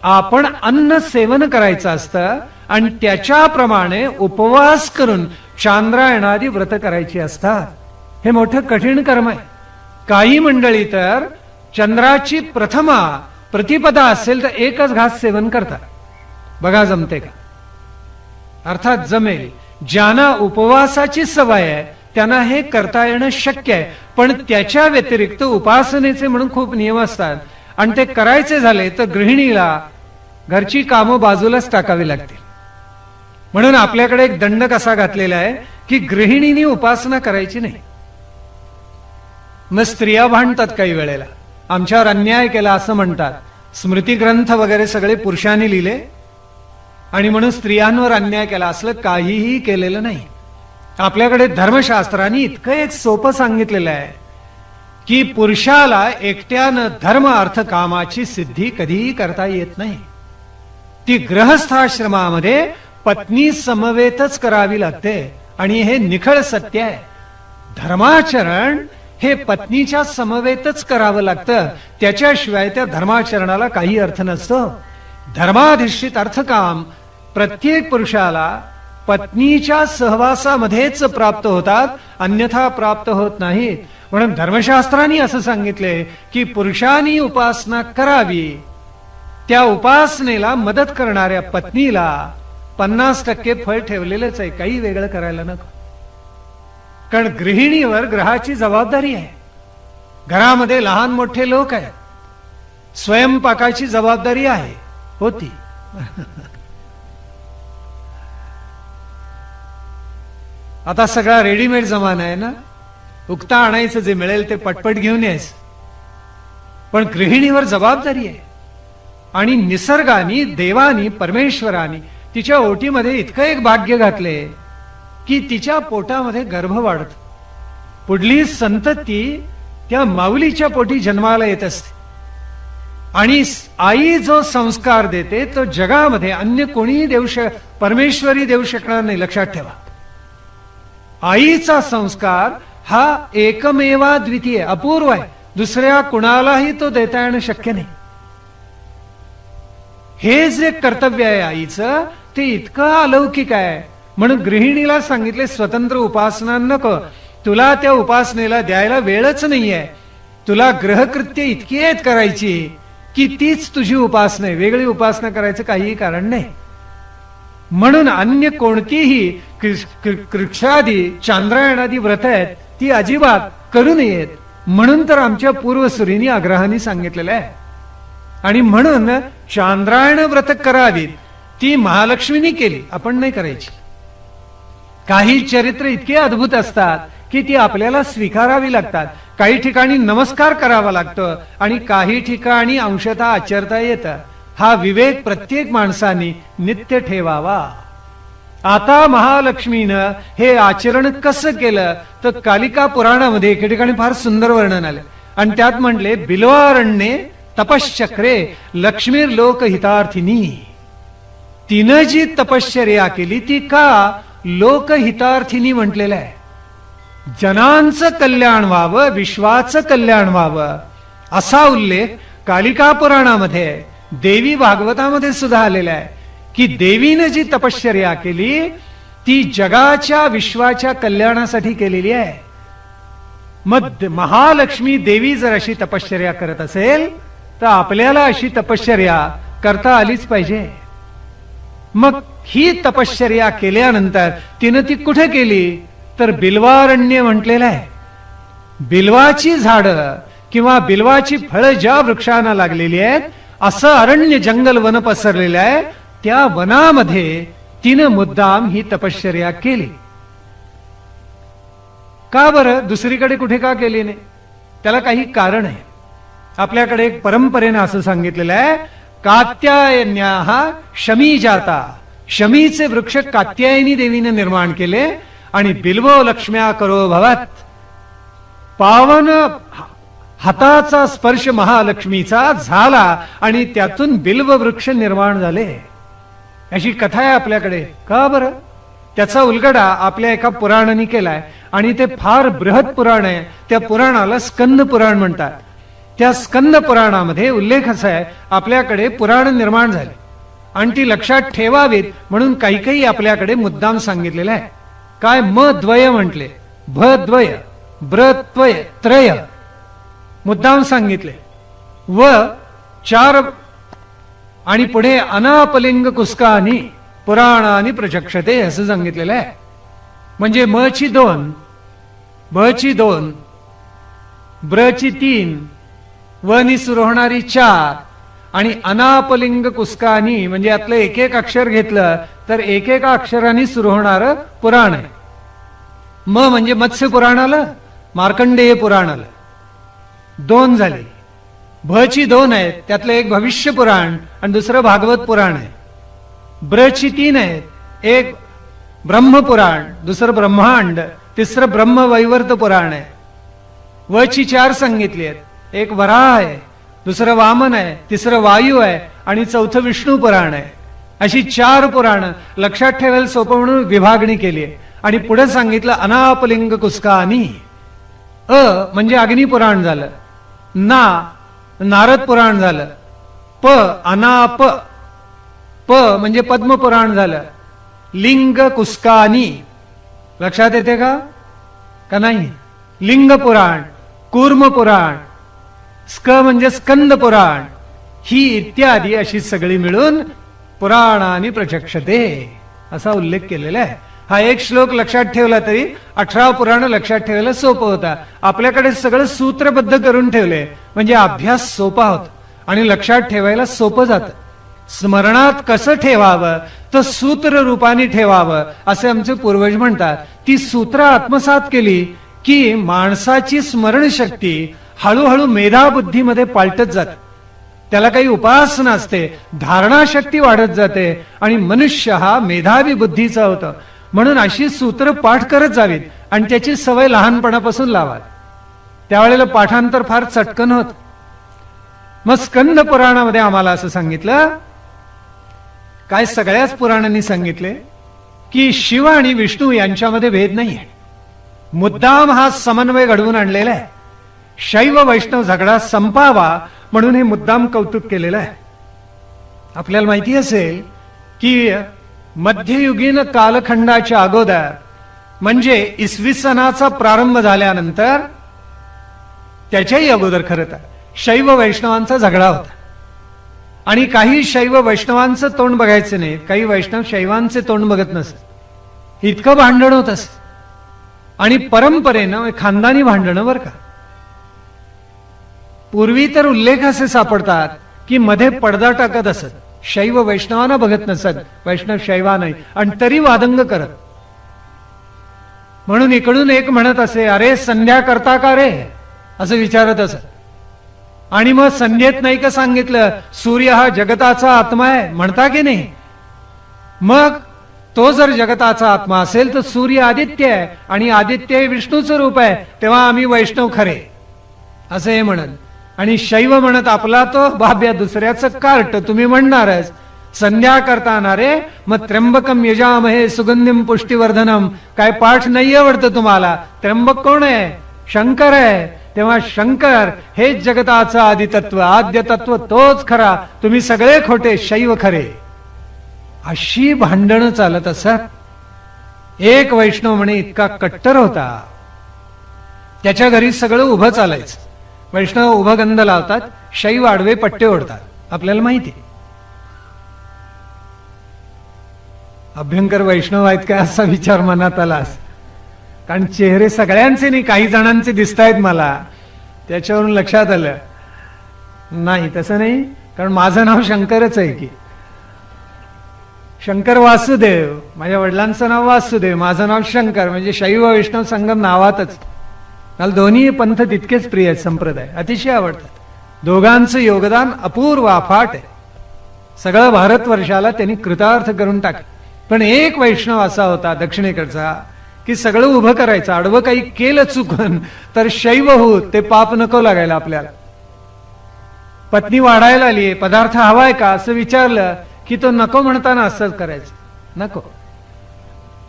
आपण अन्न सेवन करायचं असतं आणि त्याच्याप्रमाणे उपवास करून चांद्रायणादी व्रत करायची असतात. हे मोठं कठीण कर्म आहे. काही मंडळी तर चंद्राची प्रथमा प्रतिपदा असेल तर एकच घास सेवन करतात. बघा जमते का? अर्थात जमेल. ज्यांना उपवासाची सवय आहे त्यांना हे करता येणं शक्य आहे. पण त्याच्या व्यतिरिक्त उपासनेचे म्हणून खूप नियम असतात आणि ते करायचे झाले तर गृहिणीला घरची कामं बाजूलाच टाकावी लागतील. म्हणून आपल्याकडे एक दंड कसा घातलेला आहे की गृहिणींनी उपासना करायची नाही. मग स्त्रिया भांडतात काही वेळेला, आमच्यावर अन्याय केला असं म्हणतात. स्मृती ग्रंथ वगैरे सगळे पुरुषांनी लिहिले आणि म्हणून स्त्रियांवर अन्याय केला, असलं काहीही केलेलं नाही. आपल्याकडे धर्मशास्त्रांनी इतकं एक सोपं सांगितलेलं आहे की पुरुषाला एकट्यानं धर्म अर्थ कामाची सिद्धी कधीही करता येत नाही. ती गृहस्थाश्रमामध्ये पत्नी समवेतच करावी लागते आणि हे निखळ सत्य आहे. धर्माचरण हे पत्नीच्या समवेतच करावं लागतं, त्याच्याशिवाय त्या धर्माचरणाला काही अर्थ नसतो. धर्माधिष्ठित अर्थकाम प्रत्येक पुरुषाला पत्नीच्या सहवासामध्येच प्राप्त होतात, अन्यथा प्राप्त होत नाहीत. म्हणून धर्मशास्त्रांनी असं सांगितले की पुरुषांनी उपासना करावी, त्या उपासनेला मदत करणाऱ्या पत्नीला 50% फळ ठेवलेलंच आहे, काही वेगळं करायला नको. कारण गृहिणीवर ग्रहाची जबाबदारी आहे. घरामध्ये लहान मोठे लोक आहेत, स्वयंपाकाची जबाबदारी आहे होती. आता सगळा रेडीमेड जमाना आहे ना, उक्ता आणायचं, जे मिळेल ते पटपट घेऊन यायचं. पण गृहिणीवर जबाबदारी आहे. आणि निसर्गाने, देवानी, परमेश्वराने तिच्या ओटीमध्ये इतकं एक भाग्य घातले की तिच्या पोटामध्ये गर्भ वाढतो. पुढली संतती त्या माऊलीच्या पोटी जन्माला येत असते. आणि आई जो संस्कार देते तो जगामध्ये अन्य कोणीही परमेश्वरी देऊ शकणार नाही. लक्षात ठेवा, आईचा संस्कार हा एकमेवा द्वितीय, अपूर्व आहे. दुसऱ्या कुणालाही तो देता येणं शक्य नाही. हे जे कर्तव्य आहे आईचं, ते इतकं अलौकिक आहे. म्हणून गृहिणीला सांगितले स्वतंत्र उपासना नको, तुला त्या उपासनेला द्यायला वेळच नाहीये. तुला ग्रहकृत्य इतकी आहेत करायची की तीच तुझी उपासना आहे, वेगळी उपासना करायचं काहीही कारण नाही. म्हणून अन्य कोणतीही कृक्षादी, चांद्रायणादी व्रत आहेत ती अजिबात करू नयेत. म्हणून तर आमच्या पूर्वसुरींनी आग्रहाने सांगितलेलं आहे. आणि म्हणून चांद्रायण व्रत करावीत, ती महालक्ष्मीनी केली, आपण नाही करायची. काही चरित्र इतके अद्भुत असतात की ती आपल्याला स्वीकारावी लागतात. काही ठिकाणी नमस्कार करावा लागतो आणि काही ठिकाणी अंशतः आचरता येतं. हा विवेक प्रत्येक माणसाने नित्य ठेवावा. आता महालक्ष्मीनं हे आचरण कसं केलं तर कालिका पुराणामध्ये एके ठिकाणी फार सुंदर वर्णन आलं. आणि त्यात म्हटले, बिल्वारण्ये तपश्चक्रे लक्ष्मीर लोकहितार्थिनी. तिनं जी तपश्चर्या केली ती का लोकहितार्थिनी म्हटलेलं आहे. जनांचं कल्याण व्हावं, विश्वाचं कल्याण व्हावं, असा उल्लेख कालिका पुराणामध्ये, देवी भागवतामध्ये सुद्धा आलेला आहे की देवीनं जी तपश्चर्या केली ती जगाच्या, विश्वाच्या कल्याणासाठी केलेली आहे. मग महालक्ष्मी देवी जर अशी तपश्चर्या करत असेल तर आपल्याला अशी तपश्चर्या करता आलीच पाहिजे. मग ही तपश्चर्या केल्यानंतर तिनं ती कुठे केली तर बिल्वारण्य म्हटलेलं आहे. बिल्वाची झाडं किंवा बिल्वाची फळं ज्या वृक्षांना लागलेली आहेत असं अरण्य, जंगल, वन पसरलेलं आहे, त्या वनामध्ये तिनं मुद्दाम ही तपश्चर्या केली. का बरं, दुसरीकडे कुठे का केली नाही? त्याला काही कारण आहे. आपल्याकडे एक परंपरेनं असं सांगितलेलं आहे, कात्यायन्याः शमी जाता. शमीचे वृक्ष कात्यायनी देवीने निर्माण केले आणि बिल्वो लक्ष्म्या करो भवत. पावन हाताचा स्पर्श महालक्ष्मीचा झाला आणि त्यातून बिल्व वृक्ष निर्माण झाले. अशी कथा आहे आपल्याकडे. का बरं? त्याचा उलगडा आपल्या एका पुराणाने केलाय आणि ते फार बृहत पुराण आहे. त्या पुराणाला स्कंद पुराण म्हणतात. त्या स्कंद पुराणामध्ये उल्लेख असा आहे, आपल्याकडे पुराण निर्माण झाले आणि ती लक्षात ठेवावीत म्हणून काही काही आपल्याकडे मुद्दाम सांगितलेलं आहे. काय? म द्वय म्हटले, भ द्वय, ब्र त्वय, त्रय मुद्दाम सांगितले. व चार आणि पुढे अनापलिंग कुस्कानी पुराणानी प्रचक्षते असं सांगितलेलं आहे. म्हणजे म ची 2, भ ची 2, ब्र ची 3, व नी सुरू होणारी 4 आणि अनापलिंग कुस्कानी म्हणजे यातलं एक एक अक्षर घेतलं तर एक एक अक्षरांनी सुरू होणार पुराण आहे. म म्हणजे मत्स्य पुराण आलं, मार्कंडेय पुराण आलं, 2 झाले. भ ची 2 आहेत, त्यातलं एक भविष्य पुराण आणि दुसरं भागवत पुराण आहे. ब्र ची 3 आहेत, एक ब्रह्मपुराण, दुसरं ब्रह्मांड, तिसरं ब्रह्मवैवर्त पुराण आहे. व ची 4 सांगितली आहेत, एक वराह आहे, दुसरं वामन आहे, तिसरं वायू आहे आणि चौथं विष्णू पुराण आहे. अशी 4 पुराण लक्षात ठेवायला सोपं म्हणून विभागणी केली आहे. आणि पुढे सांगितलं अनापलिंग कुस्कानी. अ म्हणजे अग्निपुराण झालं, ना नारद पुराण झालं, प अनाप, प म्हणजे पद्मपुराण झालं, लिंग कुस्कानी. लक्षात येते का नाही? लिंग पुराण, कूर्म पुराण, स्क म्हणजे स्कंद पुराण, ही इत्यादी अशी सगळी मिळून पुराणानी प्रचक्षते असा उल्लेख केलेला आहे. हा एक श्लोक लक्षात ठेवला तरी 18 पुराण लक्षात ठेवायला सोपं होता. आपल्याकडे सगळं सूत्रबद्ध करून ठेवले म्हणजे अभ्यास सोपा होता आणि लक्षात ठेवायला सोपं जातं. स्मरणात कसं ठेवावं तर सूत्र रूपाने ठेवावं असे आमचे पूर्वज म्हणतात. ती सूत्र आत्मसात केली की माणसाची स्मरणशक्ती हळूहळू मेधाबुद्धीमध्ये पालटत जाते. त्याला काही उपास नसते, धारणाशक्ती वाढत जाते आणि मनुष्य हा मेधावी बुद्धीचा होतो. म्हणून अशी सूत्र पाठ करत जावीत आणि त्याची सवय लहानपणापासून लावा. त्यावेळेला पाठांतर फार चटकन होत. मग स्कंद पुराणामध्ये आम्हाला असं सांगितलं, काय सगळ्याच पुराणांनी सांगितले की शिव आणि विष्णू यांच्यामध्ये भेद नाहीये. मुद्दाम हा समन्वय घडवून आणलेला आहे. शैव वैष्णव झगडा संपावा म्हणून हे मुद्दाम कौतुक केलेलं आहे. आपल्याला माहिती असेल की मध्ययुगीन कालखंडाच्या अगोदर म्हणजे इसवी सनाचा प्रारंभ झाल्यानंतर त्याच्याही अगोदर खरं तर शैव वैष्णवांचा झगडा होता. आणि काही शैव वैष्णवांचं तोंड बघायचं नाही, काही वैष्णव शैवांचे तोंड बघत नसत. इतकं भांडण होत असत आणि परंपरेनं खानदानी भांडणं बरं का. पूर्वी तर उल्लेख असे सापडतात की मध्ये पडदा टाकत असत, शैव वैष्णवांना बघत नसत, वैष्णव शैवा नाही, आणि तरी वादंग करत. म्हणून इकडून एक म्हणत असे, अरे संध्या करता का रे, असं विचारत असत. आणि मग संध्येत नाही का सांगितलं सूर्य हा जगताचा आत्मा आहे, म्हणता की नाही? मग तो जर जगताचा आत्मा असेल तर सूर्य आदित्य आहे आणि आदित्य हे विष्णूचं रूप आहे, तेव्हा आम्ही वैष्णव खरे असं हे म्हणत. आणि शैव म्हणत आपला तो बाब्या दुसऱ्याचं कार्ट, तुम्ही म्हणणारच संध्या करताना रे मग त्र्यंबकम यजामहे सुगंधिम पुष्टिवर्धनम, काय पाठ नाही आवडतं तुम्हाला? त्र्यंबक कोण आहे? शंकर आहे. तेव्हा शंकर हेच जगताचं आदितत्व, आद्य तत्व तोच खरा, तुम्ही सगळे खोटे, शैव खरे. अशी भांडणं चालत असत. एक वैष्णव म्हणे इतका कट्टर होता, त्याच्या घरी सगळं उभं चालायचं. वैष्णव उभं गंध लावतात, शैव आडवे पट्टे ओढतात, आपल्याला माहिती. अभ्यंकर वैष्णव आहेत काय असा विचार मनात आला. कारण चेहरे सगळ्यांचे नाही, काही जणांचे दिसत आहेत मला, त्याच्यावरून लक्षात आलं नाही तसं नाही. कारण माझं नाव शंकरच आहे की, शंकर वासुदेव, माझ्या वडिलांचं नाव वासुदेव, माझं नाव शंकर, म्हणजे शैव वैष्णव संगम नावातच. मला दोन्ही पंथ तितकेच प्रिय आहेत, संप्रदाय अतिशय आवडतात. दोघांचं योगदान अपूर्व अफाट आहे. सगळं भारतवर्षाला त्यांनी कृतार्थ करून टाकलं. पण एक वैष्णव असा होता दक्षिणेकडचा की सगळं उभं करायचं, आडवं काही केलं चुकून तर शैव होत, ते पाप नको लागायला आपल्याला. पत्नी वाढायला आली, पदार्थ हवाय का असं विचारलं की तो नको म्हणताना असंच करायचं, नको.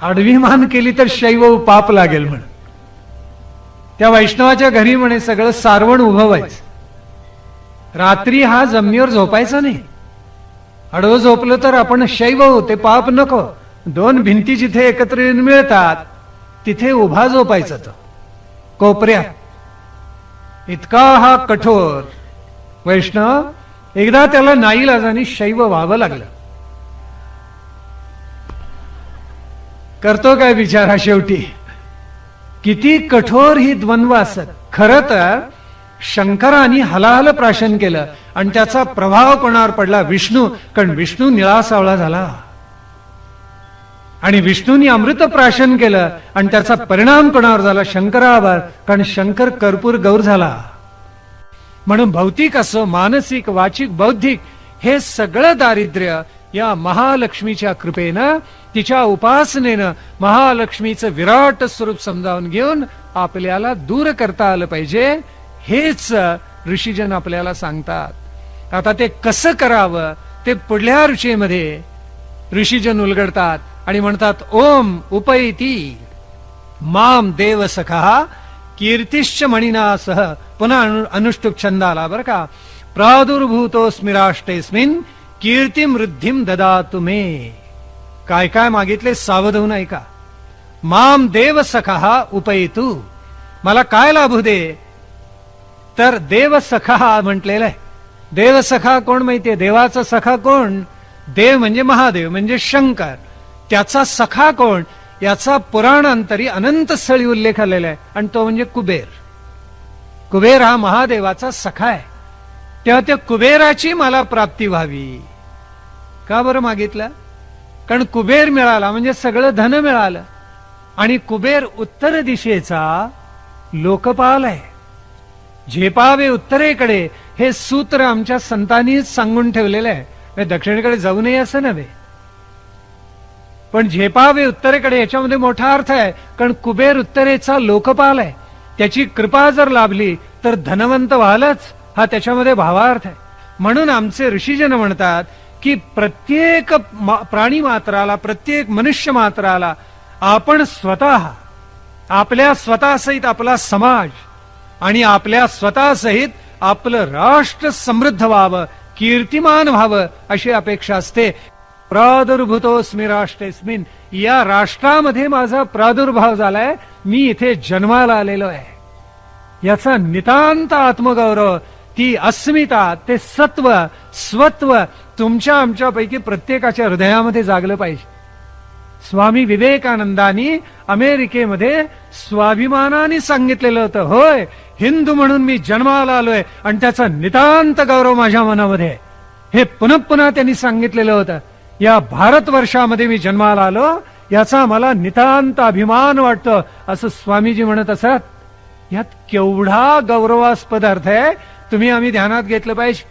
आडवी मान केली तर शैव पाप लागेल म्हण. त्या वैष्णवाच्या घरी म्हणे सगळं सारवण उभं व्हायचं. रात्री हा जमिनीवर झोपायचा नाही, आडवं झोपलं तर आपण शैव होऊ, ते पाप नको. दोन भिंती जिथे एकत्र येऊन मिळतात तिथे उभा झोपायचा तो कोपऱ्यात. इतका हा कठोर वैष्णव, एकदा त्याला नाईलाजाने शैव व्हावं लागलं. करतो काय बिचारा शेवटी. किती कठोर ही द्वंद्व असत. खर तर शंकराने हलाहल प्राशन केलं आणि त्याचा प्रभाव कोणावर पडला? विष्णू. कारण विष्णू निळा सावळा झाला आणि विष्णूंनी अमृत प्राशन केलं आणि त्याचा परिणाम कोणावर झाला? शंकरावर. कारण शंकर कर्पूर गौर झाला. म्हणून भौतिक असो, मानसिक, वाचिक, बौद्धिक, हे सगळं दारिद्र्य या महालक्ष्मीच्या कृपेनं, तिच्या उपासनेनं महालक्ष्मीचं विराट स्वरूप समजावून घेऊन आपल्याला दूर करता आलं पाहिजे. हेच ऋषीजन आपल्याला सांगतात. आता ते कसं करावं ते पुढल्या ऋषीमध्ये ऋषीजन उलगडतात आणि म्हणतात, ओम उपैती माम देव सखा कीर्तिश्च मणिना सह. पुन्हा अनुष्टुप छंद आला बरं का. प्रादुर्भूतोस्मि राष्ट्रेस्मिन् कीर्तिम वृद्धिम ददातु मे. काय काय मागितले सावध होऊन ऐका. माम देव सखा उपयतु, मला काय लाभू दे. तर देव सखा म्हटलेलं आहे. देव सखा कोण माहितीये? देवाचा सखा कोण? देव म्हणजे महादेव, म्हणजे शंकर. त्याचा सखा कोण याचा पुराणांतरी अनंत स्थळी उल्लेख आलेला आहे, आणि तो म्हणजे कुबेर. कुबेर हा महादेवाचा सखा आहे. तेव्हा त्या कुबेराची मला प्राप्ती व्हावी. का बरं मागितलं? कारण कुबेर मिळाला म्हणजे सगळं धन मिळालं. आणि कुबेर उत्तर दिशेचा लोकपाल आहे. झेपावे उत्तरेकडे हे सूत्र आमच्या संतांनीच सांगून ठेवलेलं आहे. दक्षिणेकडे जाऊ नये असं नव्हे, पण झेपावे उत्तरेकडे याच्यामध्ये मोठा अर्थ आहे. कारण कुबेर उत्तरेचा लोकपाल आहे. त्याची कृपा जर लाभली तर धनवंत व्हालच, हा त्याच्यामध्ये भावार्थ आहे. म्हणून आमचे ऋषीजन म्हणतात की प्रत्येक प्राणी मात्राला, प्रत्येक मनुष्य मात्राला आपण स्वतः, आपल्या स्वतःसहित आपला समाज आणि आपल्या स्वतःसहित आपलं राष्ट्र समृद्ध व्हावं, कीर्तिमान व्हावं अशी अपेक्षा असते. प्रादुर्भूतोस्मी राष्ट्रेस्मिन, या राष्ट्रामध्ये माझा प्रादुर्भाव झालाय, मी इथे जन्माला आलेलो आहे. याचा नितांत आत्मगौरव, ती अस्मिता, ते सत्व स्वत्व तुमच्या आमच्यापैकी प्रत्येकाच्या हृदयामध्ये जागलं पाहिजे. स्वामी विवेकानंदांनी अमेरिकेमध्ये स्वाभिमानाने सांगितलेलं होतं, होय हिंदू म्हणून मी जन्माला आलोय आणि त्याचा नितांत गौरव माझ्या मनामध्ये आहे. हे पुन्हा पुन्हा त्यांनी सांगितलेलं होतं. या भारतवर्षामध्ये मी जन्माला आलो याचा मला नितांत अभिमान वाटतो, असं स्वामीजी म्हणत असत. यात केवढा गौरवास्पद अर्थ आहे, तुम्ही आम्ही ध्यानात घेतलं पाहिजे.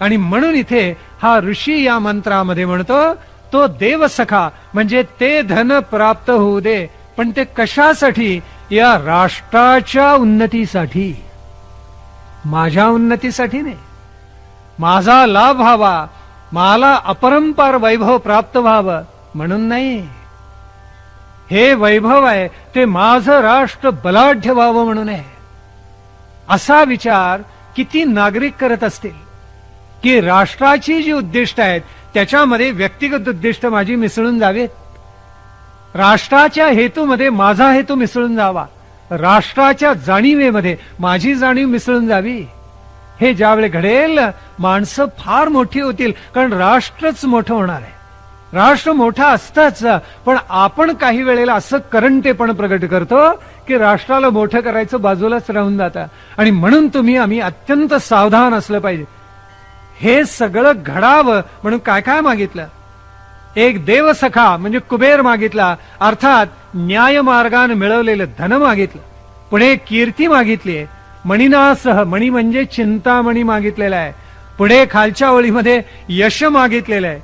आणि म्हणून इथे हा ऋषी या मंत्रामध्ये म्हणतो, तो देवसखा म्हणजे ते धन प्राप्त होऊ दे, पण ते कशासाठी? या राष्ट्राच्या उन्नतीसाठी, माझ्या उन्नतीसाठी नाही. माझा लाभ व्हावा, मला अपरंपार वैभव प्राप्त व्हावं म्हणून नाही. हे वैभव आहे ते माझं राष्ट्र बलाढ्य व्हावं म्हणून आहे. असा विचार किती नागरिक करत असतील की राष्ट्राची जी उद्दिष्ट आहेत त्याच्यामध्ये व्यक्तिगत उद्दिष्ट माझी मिसळून जावेत. राष्ट्राच्या हेतूमध्ये माझा हेतू मिसळून जावा, राष्ट्राच्या जाणीवेमध्ये माझी जाणीव मिसळून जावी. हे ज्यावेळी घडेल माणसं फार मोठी होतील, कारण राष्ट्रच मोठं होणार आहे. राष्ट्र मोठा असतंच, पण आपण काही वेळेला असं करंटेपण प्रगट करतो की राष्ट्राला मोठं करायचं बाजूलाच राहून जातं. आणि म्हणून तुम्ही आम्ही अत्यंत सावधान असलं पाहिजे. हे सगळं घडावं म्हणून काय काय मागितलं? एक देवसखा म्हणजे कुबेर मागितला, अर्थात न्याय मार्गाने मिळवलेलं धन मागितलं. पुढे कीर्ती मागितली, मणिनासह, मणी म्हणजे चिंतामणी मागितलेला आहे. पुढे खालच्या ओळीमध्ये यश मागितलेलं आहे,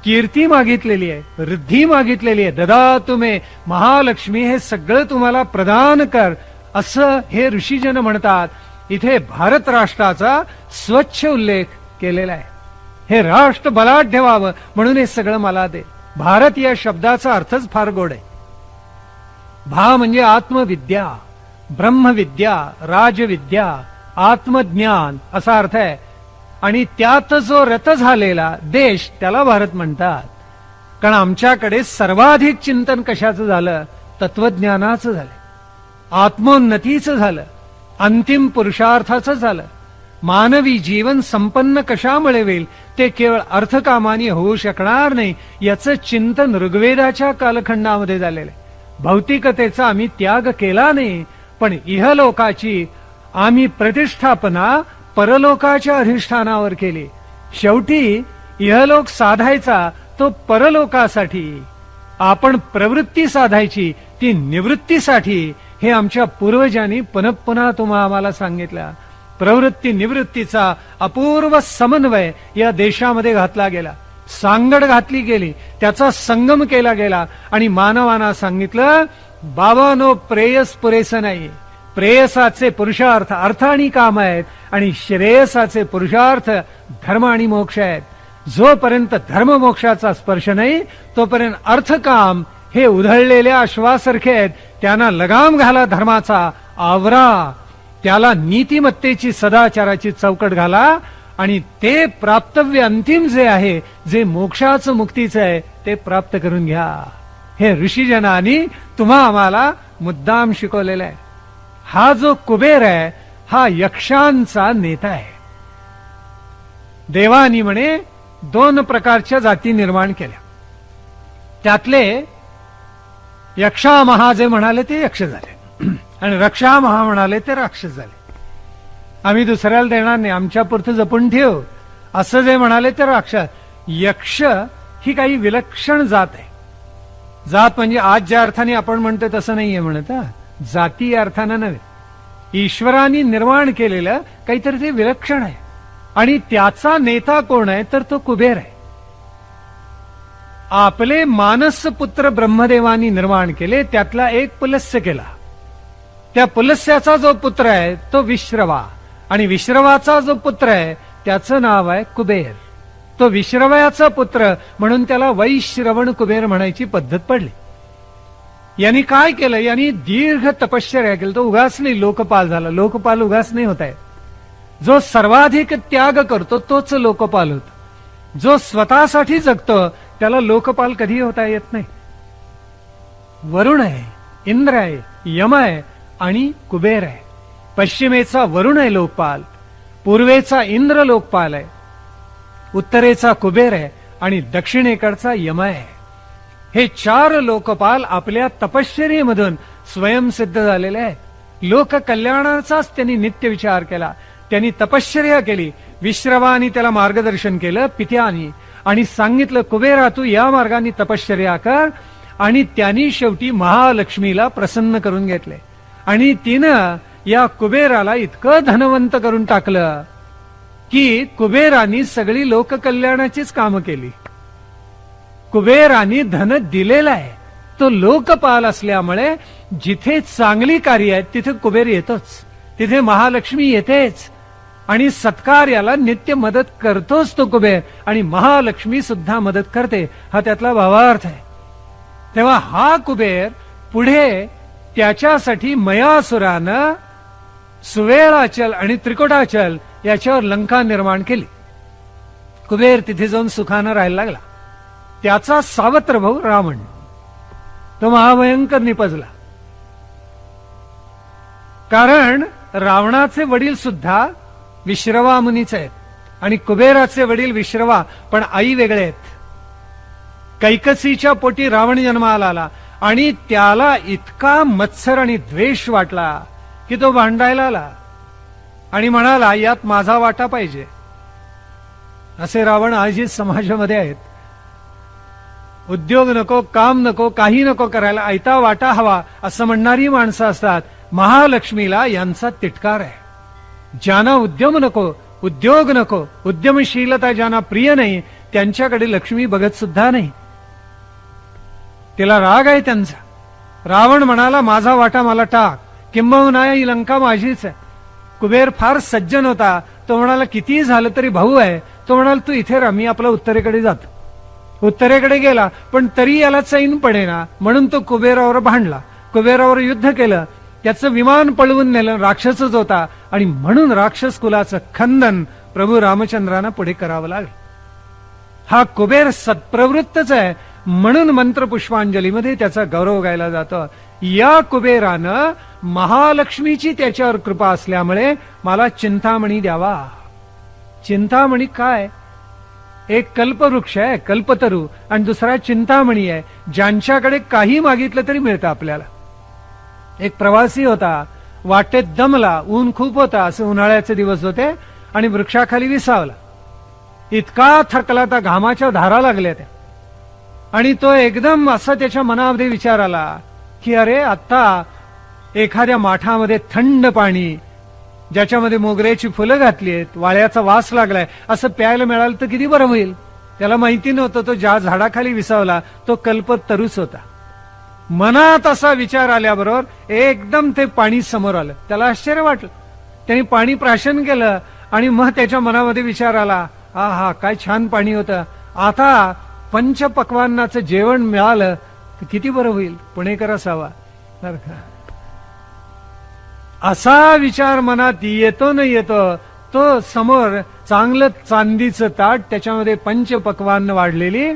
कीर्ती मागितलेली आहे, वृद्धी मागितलेली आहे. ददातु मे महालक्ष्मी, हे सगळं तुम्हाला प्रदान कर असं हे ऋषीजन म्हणतात. इथे भारत राष्ट्राचा स्वच्छ उल्लेख केलेला आहे. हे राष्ट्र बलाढ्य व्हावं म्हणून हे सगळं मला दे. भारत या शब्दाचा अर्थच फार गोड आहे. भा म्हणजे आत्मविद्या, ब्रह्मविद्या, राजविद्या, आत्मज्ञान असा अर्थ आहे. आणि त्यात जो रत झालेला देश त्याला भारत म्हणतात. कारण आमच्याकडे सर्वाधिक चिंतन कशाचं झालं? तत्वज्ञानाचं झालं, आत्मोन्नतीचं झालं, अंतिम पुरुषार्थाचं झालं. मानवी जीवन संपन्न कशामुळे होईल ते केवळ अर्थकामाने होऊ शकणार नाही, याचं चिंतन ऋग्वेदाच्या कालखंडामध्ये झालेलं आहे. भौतिकतेचा आम्ही त्याग केला नाही, पण इहलोकाची आम्ही प्रतिष्ठापना परलोकाच्या अधिष्ठानावर केली. शेवटी इहलोक साधायचा तो परलोकासाठी, आपण प्रवृत्ती साधायची ती निवृत्तीसाठी. हे आमच्या पूर्वजांनी पुन्हा तुम्हा आम्हाला सांगितलं. प्रवृत्ती निवृत्तीचा अपूर्व समन्वय या देशामध्ये घातला गेला, सांगड घातली गेली, त्याचा संगम केला गेला. आणि मानवांना सांगितलं, बाबांनो प्रेयस पुरेसं नाही, प्रेयसाचे पुरुषार्थ अर्थ आणि काम आहेत, आणि श्रेयसाचे पुरुषार्थ धर्म आणि मोक्ष आहेत. जोपर्यंत धर्म मोक्षाचा स्पर्श नाही तोपर्यंत अर्थकाम हे उधळलेल्या अश्वासारखे आहेत. त्यांना लगाम घाला, धर्माचा आवरा, त्याला नीतिमत्तेची सदाचाराची चौकट घाला, आणि ते प्राप्तव्य अंतिम जे आहे, जे मोक्षाचं मुक्तीचं आहे, ते प्राप्त करून घ्या. हे ऋषीजनांनी तुम्हा आम्हाला मुद्दाम शिकवलेला आहे. हा जो कुबेर आहे हा यक्षांचा नेता आहे. देवानी म्हणे 2 प्रकारच्या जाती निर्माण केल्या. त्यातले यक्षामहा जे म्हणाले ते यक्ष झाले आणि रक्षामहा म्हणाले ते राक्षस झाले. आम्ही दुसऱ्याला देणार नाही, आमच्या पुरतं जपून ठेव असं जे म्हणाले ते राक्षस. यक्ष ही काही विलक्षण जात आहे. जात म्हणजे आज ज्या अर्थाने आपण म्हणतो तसं नाहीये म्हणत, जाती या अर्थानं नव्हे. ईश्वराने निर्माण केलेलं काहीतरी ते विलक्षण आहे. आणि त्याचा नेता कोण आहे तर तो कुबेर आहे. आपले मानस पुत्र ब्रह्मदेवानी निर्माण केले, त्यातला एक पुलस्त्य केला. त्या पुलस्त्याचा जो पुत्र आहे तो विश्रवा, आणि विश्रवाचा जो पुत्र आहे त्याचं नाव आहे कुबेर. तो विश्रवाचा पुत्र म्हणून त्याला वैश्रवण कुबेर म्हणायची पद्धत पडली. यांनी काय केलं, यांनी दीर्घ तपश्चर्या केली. तो उगाच नाही लोकपाल झाला. लोकपाल उगाच नाही होत आहे. जो सर्वाधिक त्याग करतो तोच लोकपाल होतो. जो स्वतःसाठी जगतो त्याला लोकपाल कधी होता येत नाही. वरुण आहे, इंद्र आहे, यम आहे आणि कुबेर आहे. पश्चिमेचा वरुण आहे लोकपाल, पूर्वेचा इंद्र लोकपाल आहे, उत्तरेचा कुबेर आहे आणि दक्षिणेकडचा यम आहे. हे 4 लोकपाल आपल्या तपश्चर्येमधून स्वयंसिद्ध झालेले आहेत. लोककल्याणाचाच त्यांनी नित्य विचार केला. त्यांनी तपश्चर्या केली. विश्रवानी त्याला मार्गदर्शन केलं पित्यानी, आणि सांगितलं कुबेरा तू या मार्गाने तपश्चर्या कर. आणि त्यांनी शेवटी महालक्ष्मीला प्रसन्न करून घेतले आणि तिनं या कुबेराला इतकं धनवंत करून टाकलं की कुबेरानी सगळी लोककल्याणाचीच कामं केली. कुबेरानी धन दिलेलं आहे. तो लोकपाल असल्यामुळे जिथे चांगली कार्य आहेत तिथे कुबेर येतोच, तिथे महालक्ष्मी येतेच आणि सत्कार्याला नित्य मदत करतोच तो कुबेर, आणि महालक्ष्मी सुद्धा मदत करते. हा त्यातला भावार्थ आहे. तेव्हा हा कुबेर पुढे त्याच्यासाठी मयासुरानं सुवेळाचल आणि त्रिकुटाचल याच्यावर लंका निर्माण केली. कुबेर तिथे जाऊन सुखानं राहायला लागला. त्याचा सावत्र भाऊ रावण तो महाभयंकर निपजला. कारण रावणाचे वडील सुद्धा विश्रवा मुनीचे आहेत आणि कुबेराचे वडील विश्रवा, पण आई वेगळे आहेत. कैकसीच्या पोटी रावण जन्माला आला आणि त्याला इतका मत्सर आणि द्वेष वाटला की तो भांडायला आला आणि म्हणाला यात माझा वाटा पाहिजे. असे रावण आजही समाजामध्ये आहेत. उद्योग नको, काम नको, काही नको करायला, आयता वाटा हवा असं म्हणणारी माणसं असतात. महालक्ष्मीला यांचा तिटकार आहे. ज्यांना उद्यम नको, उद्योग नको, उद्यमशीलता ज्यांना प्रिय नाही त्यांच्याकडे लक्ष्मी बघत सुद्धा नाही. तिला राग आहे त्यांचा. रावण म्हणाला माझा वाटा मला टाक, किंबहुना ही लंका माझीच आहे. कुबेर फार सज्जन होता. तो म्हणाला कितीही झालं तरी भाऊ आहे. तो म्हणाला तू इथे राहा, मी आपला उत्तरेकडे जातो. उत्तरेकडे गेला पण तरी याला चैन पडेना म्हणून तो कुबेरावर भांडला. कुबेरावर युद्ध केलं. त्याचं विमान पळवून नेलं. राक्षसच होता आणि म्हणून राक्षस कुलाचं खंदन प्रभू रामचंद्रांना पुढे करावं लागलं. हा कुबेर सत्प्रवृत्तच आहे म्हणून मंत्र पुष्पांजलीमध्ये त्याचा गौरव गायला जातो. या कुबेरानं महालक्ष्मीची त्याच्यावर कृपा असल्यामुळे मला चिंतामणी द्यावा. चिंतामणी काय? एक कल्पवृक्ष आहे कल्पतरू आणि दुसरा चिंतामणी आहे. ज्यांच्याकडे काही मागितलं तरी मिळतं आपल्याला. एक प्रवासी होता, वाटेत दमला, ऊन खूप होता, असे उन्हाळ्याचे दिवस होते आणि वृक्षाखाली विसावला. इतका थकला, त्या घामाच्या धारा लागल्या त्या, आणि तो एकदम असा त्याच्या मनामध्ये विचार आला की अरे आता एखाद्या माठामध्ये थंड पाणी ज्याच्यामध्ये मोगऱ्याची फुलं घातली आहेत, वाळ्याचा वास लागलाय, असं प्यायला मिळालं तर किती बरं होईल. त्याला माहिती नव्हतं तो ज्या झाडाखाली विसावला तो कल्पतरूच होता. मनात असा विचार आल्याबरोबर एकदम ते पाणी समोर आलं. त्याला आश्चर्य वाटलं. त्यांनी पाणी प्राशन केलं आणि मग त्याच्या मनामध्ये विचार आला, हा काय छान पाणी होतं, आता पंचपक्वान्नाचं जेवण मिळालं तर किती बरं होईल, पुणेकर असावा. असा विचार मनात येतो न येतो तो समोर चांगलं चांदीचं ताट, त्याच्यामध्ये पंचपक्वान्न वाढलेली.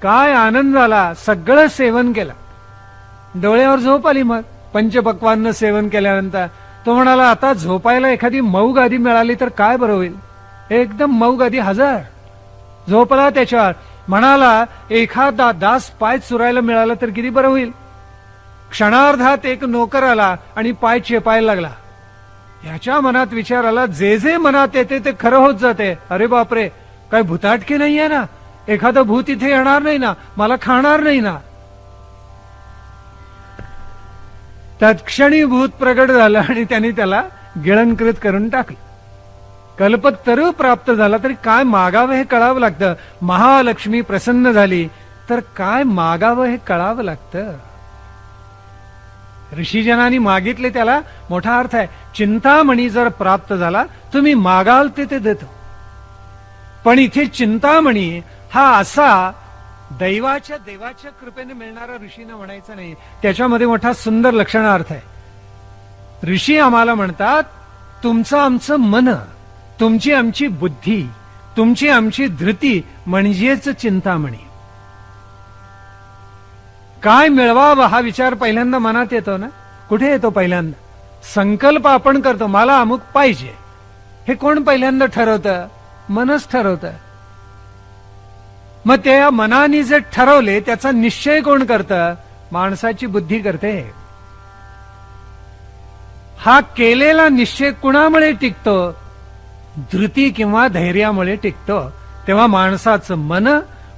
काय आनंद झाला, सगळं सेवन केलं. डोळ्यावर झोप आली. मग पंचपक्वान्न सेवन केल्यानंतर तो म्हणाला, आता झोपायला एखादी मऊ गादी मिळाली तर काय बरं होईल. एकदम मऊ गादी हजर. झोपला त्याच्यावर. म्हणाला, एखादा दास पाय चुरायला मिळाला तर किती बरं होईल. क्षणार्धात एक नोकर आला आणि पाय चेपायला लागला. याच्या मनात विचार आला, जे जे मनात येते ते खरं होत जाते. अरे बापरे, काय भूताटकी नाहीये ना, एखादं भूत इथे येणार नाही ना, मला खाणार नाही ना. तत्क्षणी भूत प्रगट झालं आणि त्यांनी त्याला गिळंकृत करून टाकलं. कल्पतरू प्राप्त झाला तरी काय मागावं हे कळावं लागतं. महालक्ष्मी प्रसन्न झाली तर काय मागावं हे कळावं लागतं. ऋषीजनांनी मागितले त्याला मोठा अर्थ आहे. चिंतामणी जर प्राप्त झाला, तुम्ही मागाल ते देतो. पण इथे चिंतामणी हा असा देवाच्या कृपेने मिळणारा ऋषीनं म्हणायचं नाही. त्याच्यामध्ये मोठा सुंदर लक्षणार्थ आहे. ऋषी आम्हाला म्हणतात, तुमचं आमचं मन, तुमची आमची बुद्धी, तुमची आमची धृती म्हणजेच चिंतामणी. काय मिळवावं हा विचार पहिल्यांदा मनात येतो ना. कुठे येतो पहिल्यांदा? संकल्प आपण करतो, मला अमुक पाहिजे. हे कोण पहिल्यांदा ठरवतं? मनच ठरवतं. मग त्या मनाने जे ठरवले त्याचा निश्चय कोण करतं? माणसाची बुद्धी करते. हा केलेला निश्चय कुणामुळे टिकतो? धृती किंवा धैर्यामुळे टिकतो. तेव्हा माणसाचं मन,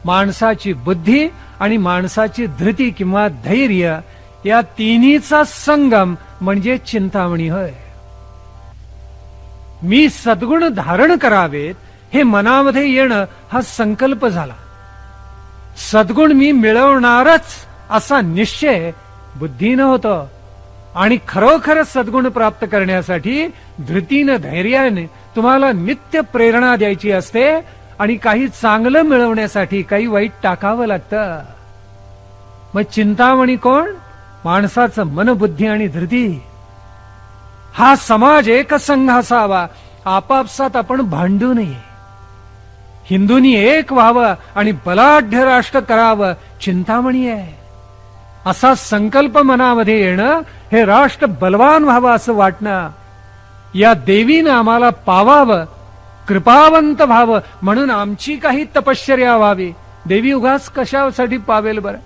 माणसाची बुद्धी आणि माणसाची धृती किंवा धैर्य या तिन्हीचा संगम म्हणजे चिंतामणी होय. मी सद्गुण धारण करावेत हे मनामध्ये येणं हा संकल्प झाला. सद्गुण मी मिळवणारच असा निश्चय बुद्धीनं होतो. आणि खरोखर सद्गुण प्राप्त करण्यासाठी धृतीनं, धैर्याने तुम्हाला नित्य प्रेरणा द्यायची असते. आणि काही चांगलं मिळवण्यासाठी काही वाईट टाकावं लागतं. मग चिंतामणी कोण? माणसाचं मन, बुद्धी आणि धृती. हा समाज एकसंघ असावा. आपापसात आपण भांडू नये. हिंदूंनी एक व्हावं आणि बलाढ्य राष्ट्र करावं चिंतामणी आहे. असा संकल्प मनामध्ये येणं, हे राष्ट्र बलवान व्हावं असं वाटणं, या देवीनं आम्हाला पावावं, कृपावंत व्हावं म्हणून आमची काही तपश्चर्या व्हावी. देवी उगाच कशासाठी पावेल बरं?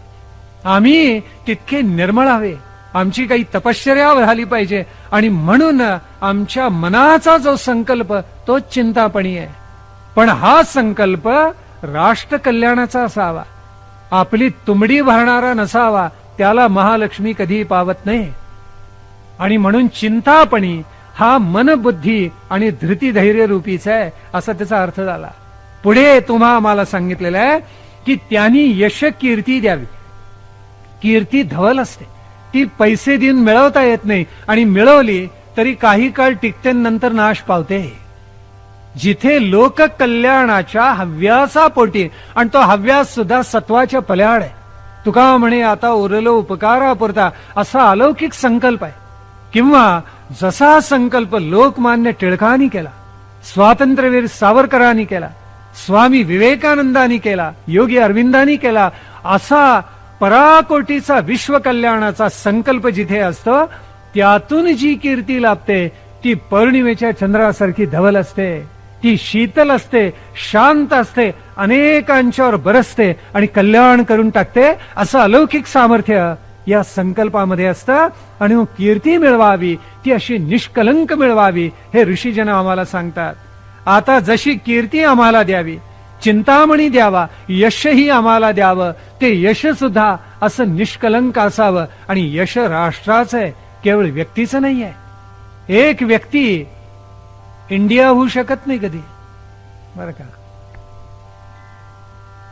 आम्ही तितके निर्मळ हवे, आमची काही तपश्चर्या झाली पाहिजे. आणि म्हणून आमच्या मनाचा जो संकल्प तोच चिंतामणी आहे. पण हा संकल्प राष्ट्र कल्याणाचा असावा. आपली तुंबडी भरणारा नसावा. त्याला महालक्ष्मी कधी पावत नाही. आणि म्हणून चिंतामणी हा मन, बुद्धी आणि धृती धैर्य रूपीचा आहे असा त्याचा अर्थ झाला. पुढे तुम्हा आम्हाला सांगितलेलं आहे की त्यांनी यश कीर्ती द्यावी. कीर्ती धवल असते, ती पैसे देऊन मिळवता येत नाही. आणि मिळवली तरी काही काळ टिकते, नंतर नाश पावते. जिथे लोक कल्याणाच्या हव्यासा पोटी, आणि तो हव्यास सुद्धा सत्वाच्या पल्याड आहे. तुका म्हणे आता उरलो उपकारापुरता असा अलौकिक संकल्प आहे. किंवा जसा संकल्प लोकमान्य टिळकांनी केला, स्वातंत्र्यवीर सावरकरांनी केला, स्वामी विवेकानंदांनी केला, योगी अरविंदांनी केला, असा पराकोटीचा विश्व कल्याणाचा संकल्प जिथे असतो, त्यातून जी कीर्ती लाभते ती पौर्णिमेच्या चंद्रासारखी धवल असते. ती शीतल असते, शांत असते, अनेकांच्यावर बरसते आणि कल्याण करून टाकते. असं अलौकिक सामर्थ्य या संकल्पामध्ये असतं. आणि कीर्ती मिळवावी ती अशी निष्कलंक मिळवावी हे ऋषीजन आम्हाला सांगतात. आता जशी कीर्ती आम्हाला द्यावी, चिंतामणी द्यावा, यशही आम्हाला द्यावं, ते यश सुद्धा असं निष्कलंक असावं. आणि यश राष्ट्राचं आहे, केवळ व्यक्तीचं नाही आहे. एक व्यक्ती इंडिया होऊ शकत नाही कधी, बरं का.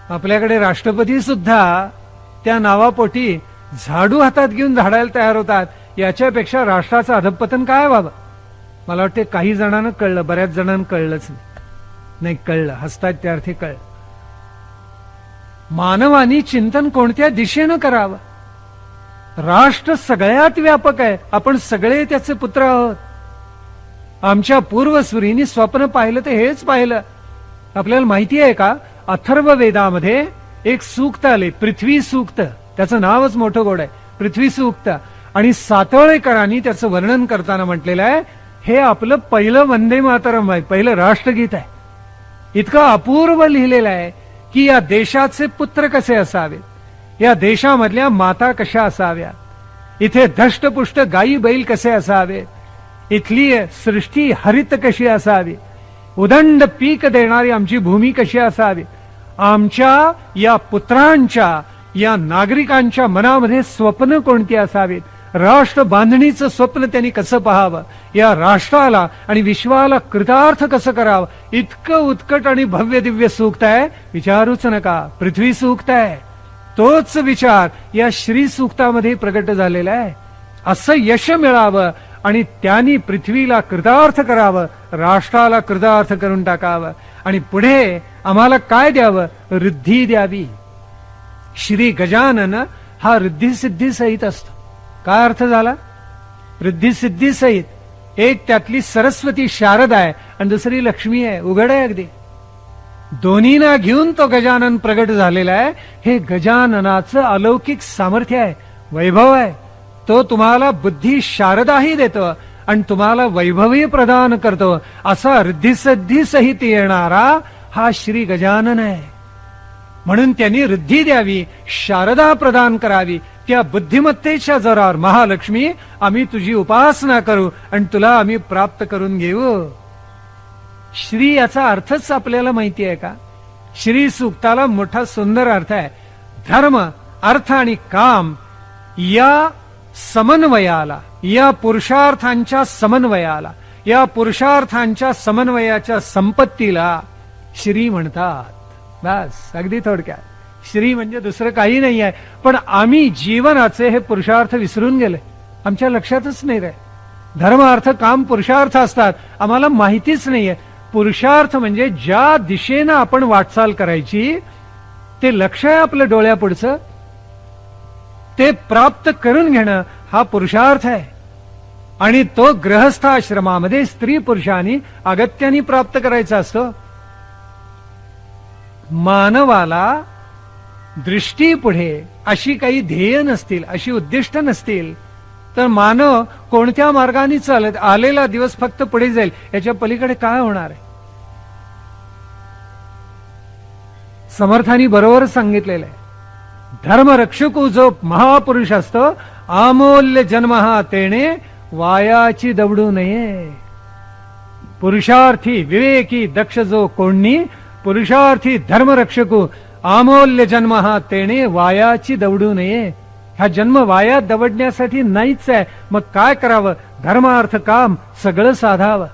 आपल्याकडे राष्ट्रपती सुद्धा त्या नावापोटी झाडू हातात घेऊन झाडायला तयार होतात. याच्यापेक्षा राष्ट्राचं अधपतन काय व्हावं? मला वाटते काही जणांना कळलं, बऱ्याच जणांना कळलंच नाही. कळलं, हसतात त्या अर्थी कळलं. मानवानी चिंतन कोणत्या दिशेनं करावं? राष्ट्र सगळ्यात व्यापक आहे, आपण सगळे त्याचे पुत्र आहोत. आमच्या पूर्वसुरींनी स्वप्न पाहिलं ते हेच पाहिलं. आपल्याला माहिती आहे का, अथर्व वेदामध्ये एक सूक्त आले, पृथ्वी सूक्त. त्याचं नावच मोठं गोड आहे, पृथ्वी सूक्त. आणि सातवळेकरांनी त्याचं वर्णन करताना म्हटलेलं आहे, हे आपलं पहिलं वंदे मातरम आहे, पहिलं राष्ट्रगीत आहे. इतकं अपूर्व लिहिलेलं आहे की या देशाचे पुत्र कसे असावेत, या देशामधल्या माता कशा असाव्या, इथे धष्टपुष्ट गायी बैल कसे असावे, इथली सृष्टी हरित कशी असावी, उदंड पीक देणारी आमची भूमी कशी असावी, आमच्या या पुत्रांच्या या नागरिकांच्या मनामध्ये स्वप्न कोणती असावीत, राष्ट्र बांधणीचं स्वप्न त्यांनी कसं पाहावं, या राष्ट्राला आणि विश्वाला कृतार्थ कसं करावं, इतकं उत्कट आणि भव्य दिव्य सूक्त आहे, विचारूच नका. पृथ्वी सूक्त आहे. तोच विचार या श्री सूक्तामध्ये प्रगट झालेला आहे. असं यश मिळावं आणि त्यांनी पृथ्वीला कृतार्थ करावं, राष्ट्राला कृतार्थ करून टाकावं आणि पुढे आम्हाला काय द्यावं, रिद्धी द्यावी. श्री गजानन हा रिद्धी सिद्धी सहित असतो. काय अर्थ झाला, रिद्धी सिद्धी सहित. एक त्यातली सरस्वती शारदा आहे आणि दुसरी लक्ष्मी आहे, उघड आहे अगदी. दोन्हीना घेऊन तो गजानन प्रगट झालेला आहे. हे गजाननाचं अलौकिक सामर्थ्य आहे, वैभव आहे. तो तुम्हाला बुद्धी शारदाही देतो आणि तुम्हाला वैभवही प्रदान करतो. असा रिद्धिसिद्धी सहित येणारा हा श्री गजानन आहे. म्हणून त्यांनी रिद्धी द्यावी, शारदा प्रदान करावी. त्या बुद्धिमत्तेच्या जोरावर महालक्ष्मी आम्ही तुझी उपासना करू आणि तुला आम्ही प्राप्त करून घेऊ. श्री याचा अर्थच आपल्याला माहिती आहे का? श्री सूक्ताला मोठा सुंदर अर्थ आहे. धर्म, अर्थ आणि काम या समन्वयाला, या पुरुषार्थांच्या समन्वयाला, या पुरुषार्थांच्या समन्वयाच्या संपत्तीला श्री म्हणतात. बस, अगदी थोडक्यात श्री म्हणजे दुसरं काही नाही आहे. पण आम्ही जीवनाचे हे पुरुषार्थ विसरून गेले, आमच्या लक्षातच नाही रे. धर्म, अर्थ, काम पुरुषार्थ असतात, आम्हाला माहितीच नाहीये. पुरुषार्थ म्हणजे ज्या दिशेनं आपण वाटचाल करायची, ते लक्ष आहे आपलं डोळ्यापुढचं, ते प्राप्त करून घेणं हा पुरुषार्थ आहे. आणि तो गृहस्थाश्रमामध्ये स्त्री पुरुषांनी अगत्याने प्राप्त करायचा असतो. मानवाला दृष्टी पुढे अशी काही ध्येय नसतील, अशी उद्दिष्ट नसतील, तर मानव कोणत्या मार्गाने चालत, आलेला दिवस फक्त पुढे जाईल, याच्या पलीकडे काय होणार आहे? समर्थांनी बरोबर सांगितलेलं आहे. धर्मरक्षको जो महापुरुष असतो, अमूल्य जन्म हा तेने वायाची दवडू नये. पुरुषार्थी विवेकी दक्ष जो कोणी, पुरुषार्थी धर्मरक्षको अमूल्य जन्म हा तेने वायाची दवडू नये. हा जन्म वाया दवडण्यासाठी नाहीच आहे. मग काय करावं? धर्म, अर्थ, काम सगळं साधावं.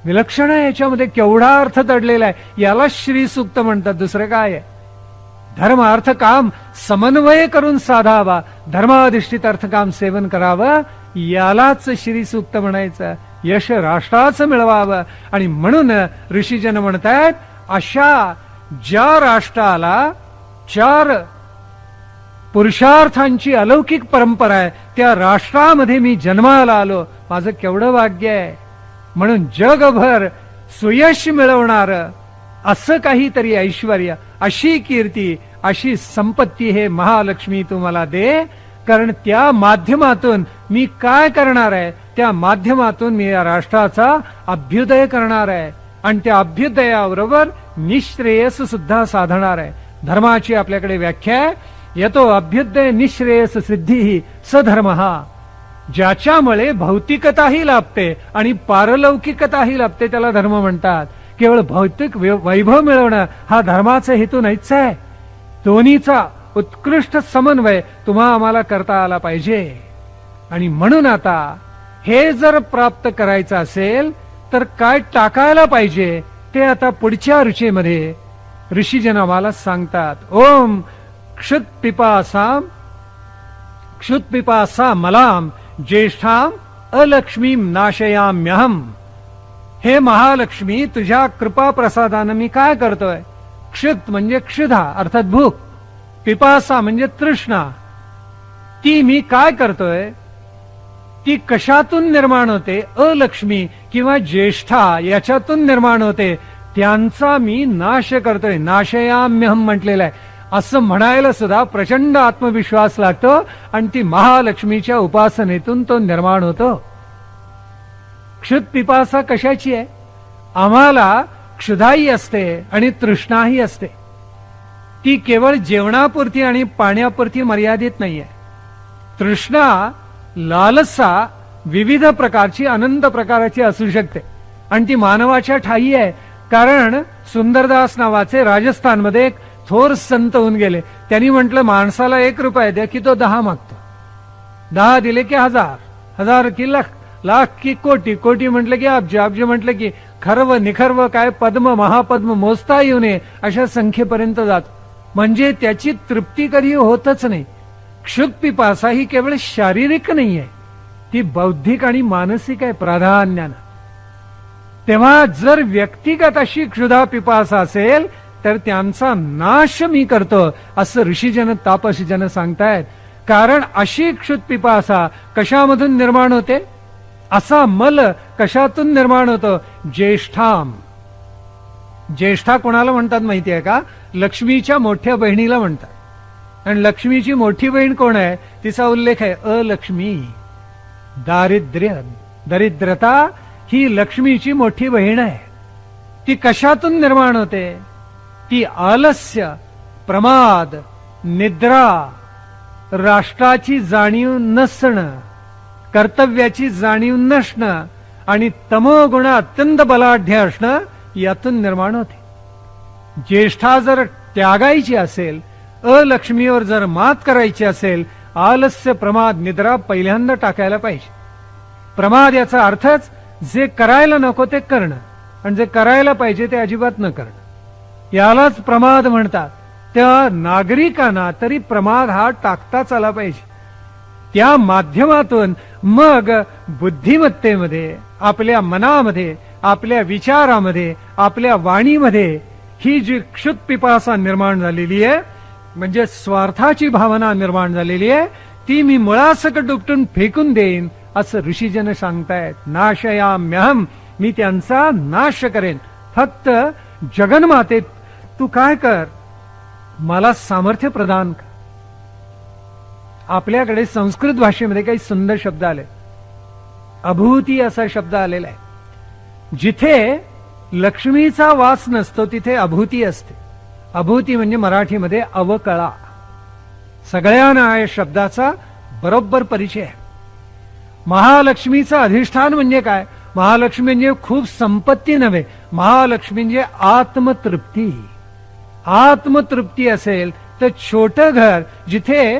विलक्षण आहे याच्यामध्ये, केवढा अर्थ दडलेला आहे. याला श्री सूक्त म्हणतात, दुसरं काय आहे? धर्म, अर्थ, काम समन्वय करून साधावा, धर्माधिष्ठित अर्थकाम सेवन करावं, यालाच श्री सूक्त म्हणायचं. यश राष्ट्राचं मिळवावं. आणि म्हणून ऋषीजन म्हणतायत, अशा ज्या राष्ट्राला चार पुरुषार्थांची अलौकिक परंपरा आहे, त्या राष्ट्रामध्ये मी जन्माला आलो, माझं केवढं भाग्य आहे. म्हणून जगभर सुयश मिळवणार असं काहीतरी ऐश्वर्य, अशी कीर्ती, अशी संपत्ती हे महालक्ष्मी तुम्हाला दे. कारण त्या माध्यमातून मी काय करणार आहे? त्या माध्यमातून मी या राष्ट्राचा अभ्युदय करणार आहे आणि त्या अभ्युदयाबरोबर निश्रेयस सुद्धा साधणार आहे. धर्माची आपल्याकडे व्याख्या आहे, यतो अभ्युदय निश्रेयस सिद्धी सधर्म. ज्याच्यामुळे भौतिकताही लाभते आणि पारलौकिकताही लाभते, त्याला धर्म म्हणतात. केवळ भौतिक वैभव मिळवणं हा धर्माचा हेतू नाहीच आहे. दोन्हीचा उत्कृष्ट समन्वय तुम्हा आम्हाला करता आला पाहिजे. आणि म्हणून आता हे जर प्राप्त करायचं असेल तर काय टाकायला पाहिजे ते आता पुढच्या ऋचेमध्ये ऋषीजन आम्हाला सांगतात. ओम क्षुत्पिपासा मलाम ज्येष्ठाम अलक्ष्मीम नाशयाम्यहम. हे महालक्ष्मी, तुझ्या कृपा प्रसादानं मी काय करतोय? क्षुत म्हणजे क्षुधा, अर्थात भूक. पिपासा म्हणजे तृष्णा. ती मी काय करतोय? ती कशातून निर्माण होते? अलक्ष्मी किंवा ज्येष्ठा याच्यातून निर्माण होते. त्यांचा मी नाश करतोय. नाशयाम्यहम म्हटलेलं आहे. असं म्हणायला सुद्धा प्रचंड आत्मविश्वास लागतो आणि ती महालक्ष्मीच्या उपासनेतून तो निर्माण होतो. क्षुत पिपासा कशाची आहे? आम्हाला क्षुधाही असते आणि तृष्णाही असते. ती केवळ जेवणापुरती आणि पाण्यापुरती मर्यादित नाहीये. तृष्णा, लालसा विविध प्रकारची, अनंत प्रकाराची असू शकते आणि ती मानवाच्या ठायी आहे. कारण सुंदरदास नावाचे राजस्थानमध्ये एक थोर संत होऊन गेले. त्यांनी म्हटलं, माणसाला 1 रुपया द्या की तो 10 मागतो. 10 दिले की 1000, 1000 की लाख, लाख की कोटी, कोटी म्हटलं की अब्ज, अब्ज म्हटलं की खर्व निखर्व, काय पद्म महापद्म मोजता येऊ नये अशा संख्येपर्यंत जातो. म्हणजे त्याची तृप्ती कधी होतच नाही. क्षुत पिपासा ही केवळ शारीरिक नाहीये, ती बौद्धिक आणि मानसिक आहे प्राधान्यानं. तेव्हा जर व्यक्तिगत अशी क्षुधा पिपासा असेल तर त्यांचा नाश मी करतो असं ऋषीजन तापसीजन सांगतायत. कारण अशी क्षुत पिपासा कशामधून निर्माण होते? असा मल कशातून निर्माण होतो? ज्येष्ठाम. ज्येष्ठा कोणाला म्हणतात माहितीये का? लक्ष्मीच्या मोठ्या बहिणीला म्हणतात. आणि लक्ष्मीची मोठी बहीण कोण आहे? तिचा उल्लेख आहे अलक्ष्मी. दारिद्र्य, दरिद्रता ही लक्ष्मीची मोठी बहीण आहे. ती कशातून निर्माण होते? ती आलस्य, प्रमाद, निद्रा, राष्ट्राची जाणीव नसणं, कर्तव्याची जाणीव नसणं आणि तमोगुण अत्यंत बलाढ्य असणं यातून निर्माण होते. ज्येष्ठा जर त्यागायची असेल, अलक्ष्मीवर जर मात करायची असेल, आलस्य, प्रमाद, निद्रा पहिल्यांदा टाकायला पाहिजे. प्रमाद याचा अर्थच जे करायला नको ते करणं आणि जे करायला पाहिजे ते अजिबात न करणं, यालाच प्रमाद म्हणतात. त्या नागरिकांना तरी प्रमाद हा टाकताच आला पाहिजे. त्या माध्यमातून मग बुद्धिमत्तेमध्ये, आपल्या मनामध्ये, आपल्या विचारामध्ये, आपल्या वाणीमध्ये ही जी क्षुत पिपासा निर्माण झालेली आहे, म्हणजे स्वार्थाची भावना निर्माण झालेली आहे, ती मी मुळासकट उपटून फेकून देईन असं ऋषीजन सांगतायत. नाशयाम्यहम, मी त्यांचा नाश करेन. फक्त जगन्माते तू काय कर, मला सामर्थ्य प्रदान कर. आपल्याकडे संस्कृत भाषेमध्ये काही सुंदर शब्द आले. अभूती असा शब्द आलेला आहे. जिथे लक्ष्मीचा वास नसतो तिथे अभूती असते. अभूती म्हणजे मराठीमध्ये अवकळा. सगळ्यांना या शब्दाचा बरोबर परिचय आहे. महालक्ष्मीचं अधिष्ठान म्हणजे काय? महालक्ष्मी म्हणजे खूप संपत्ती नव्हे, महालक्ष्मी म्हणजे आत्मतृप्ती. आत्मतृप्ती असेल तर छोटं घर जिथे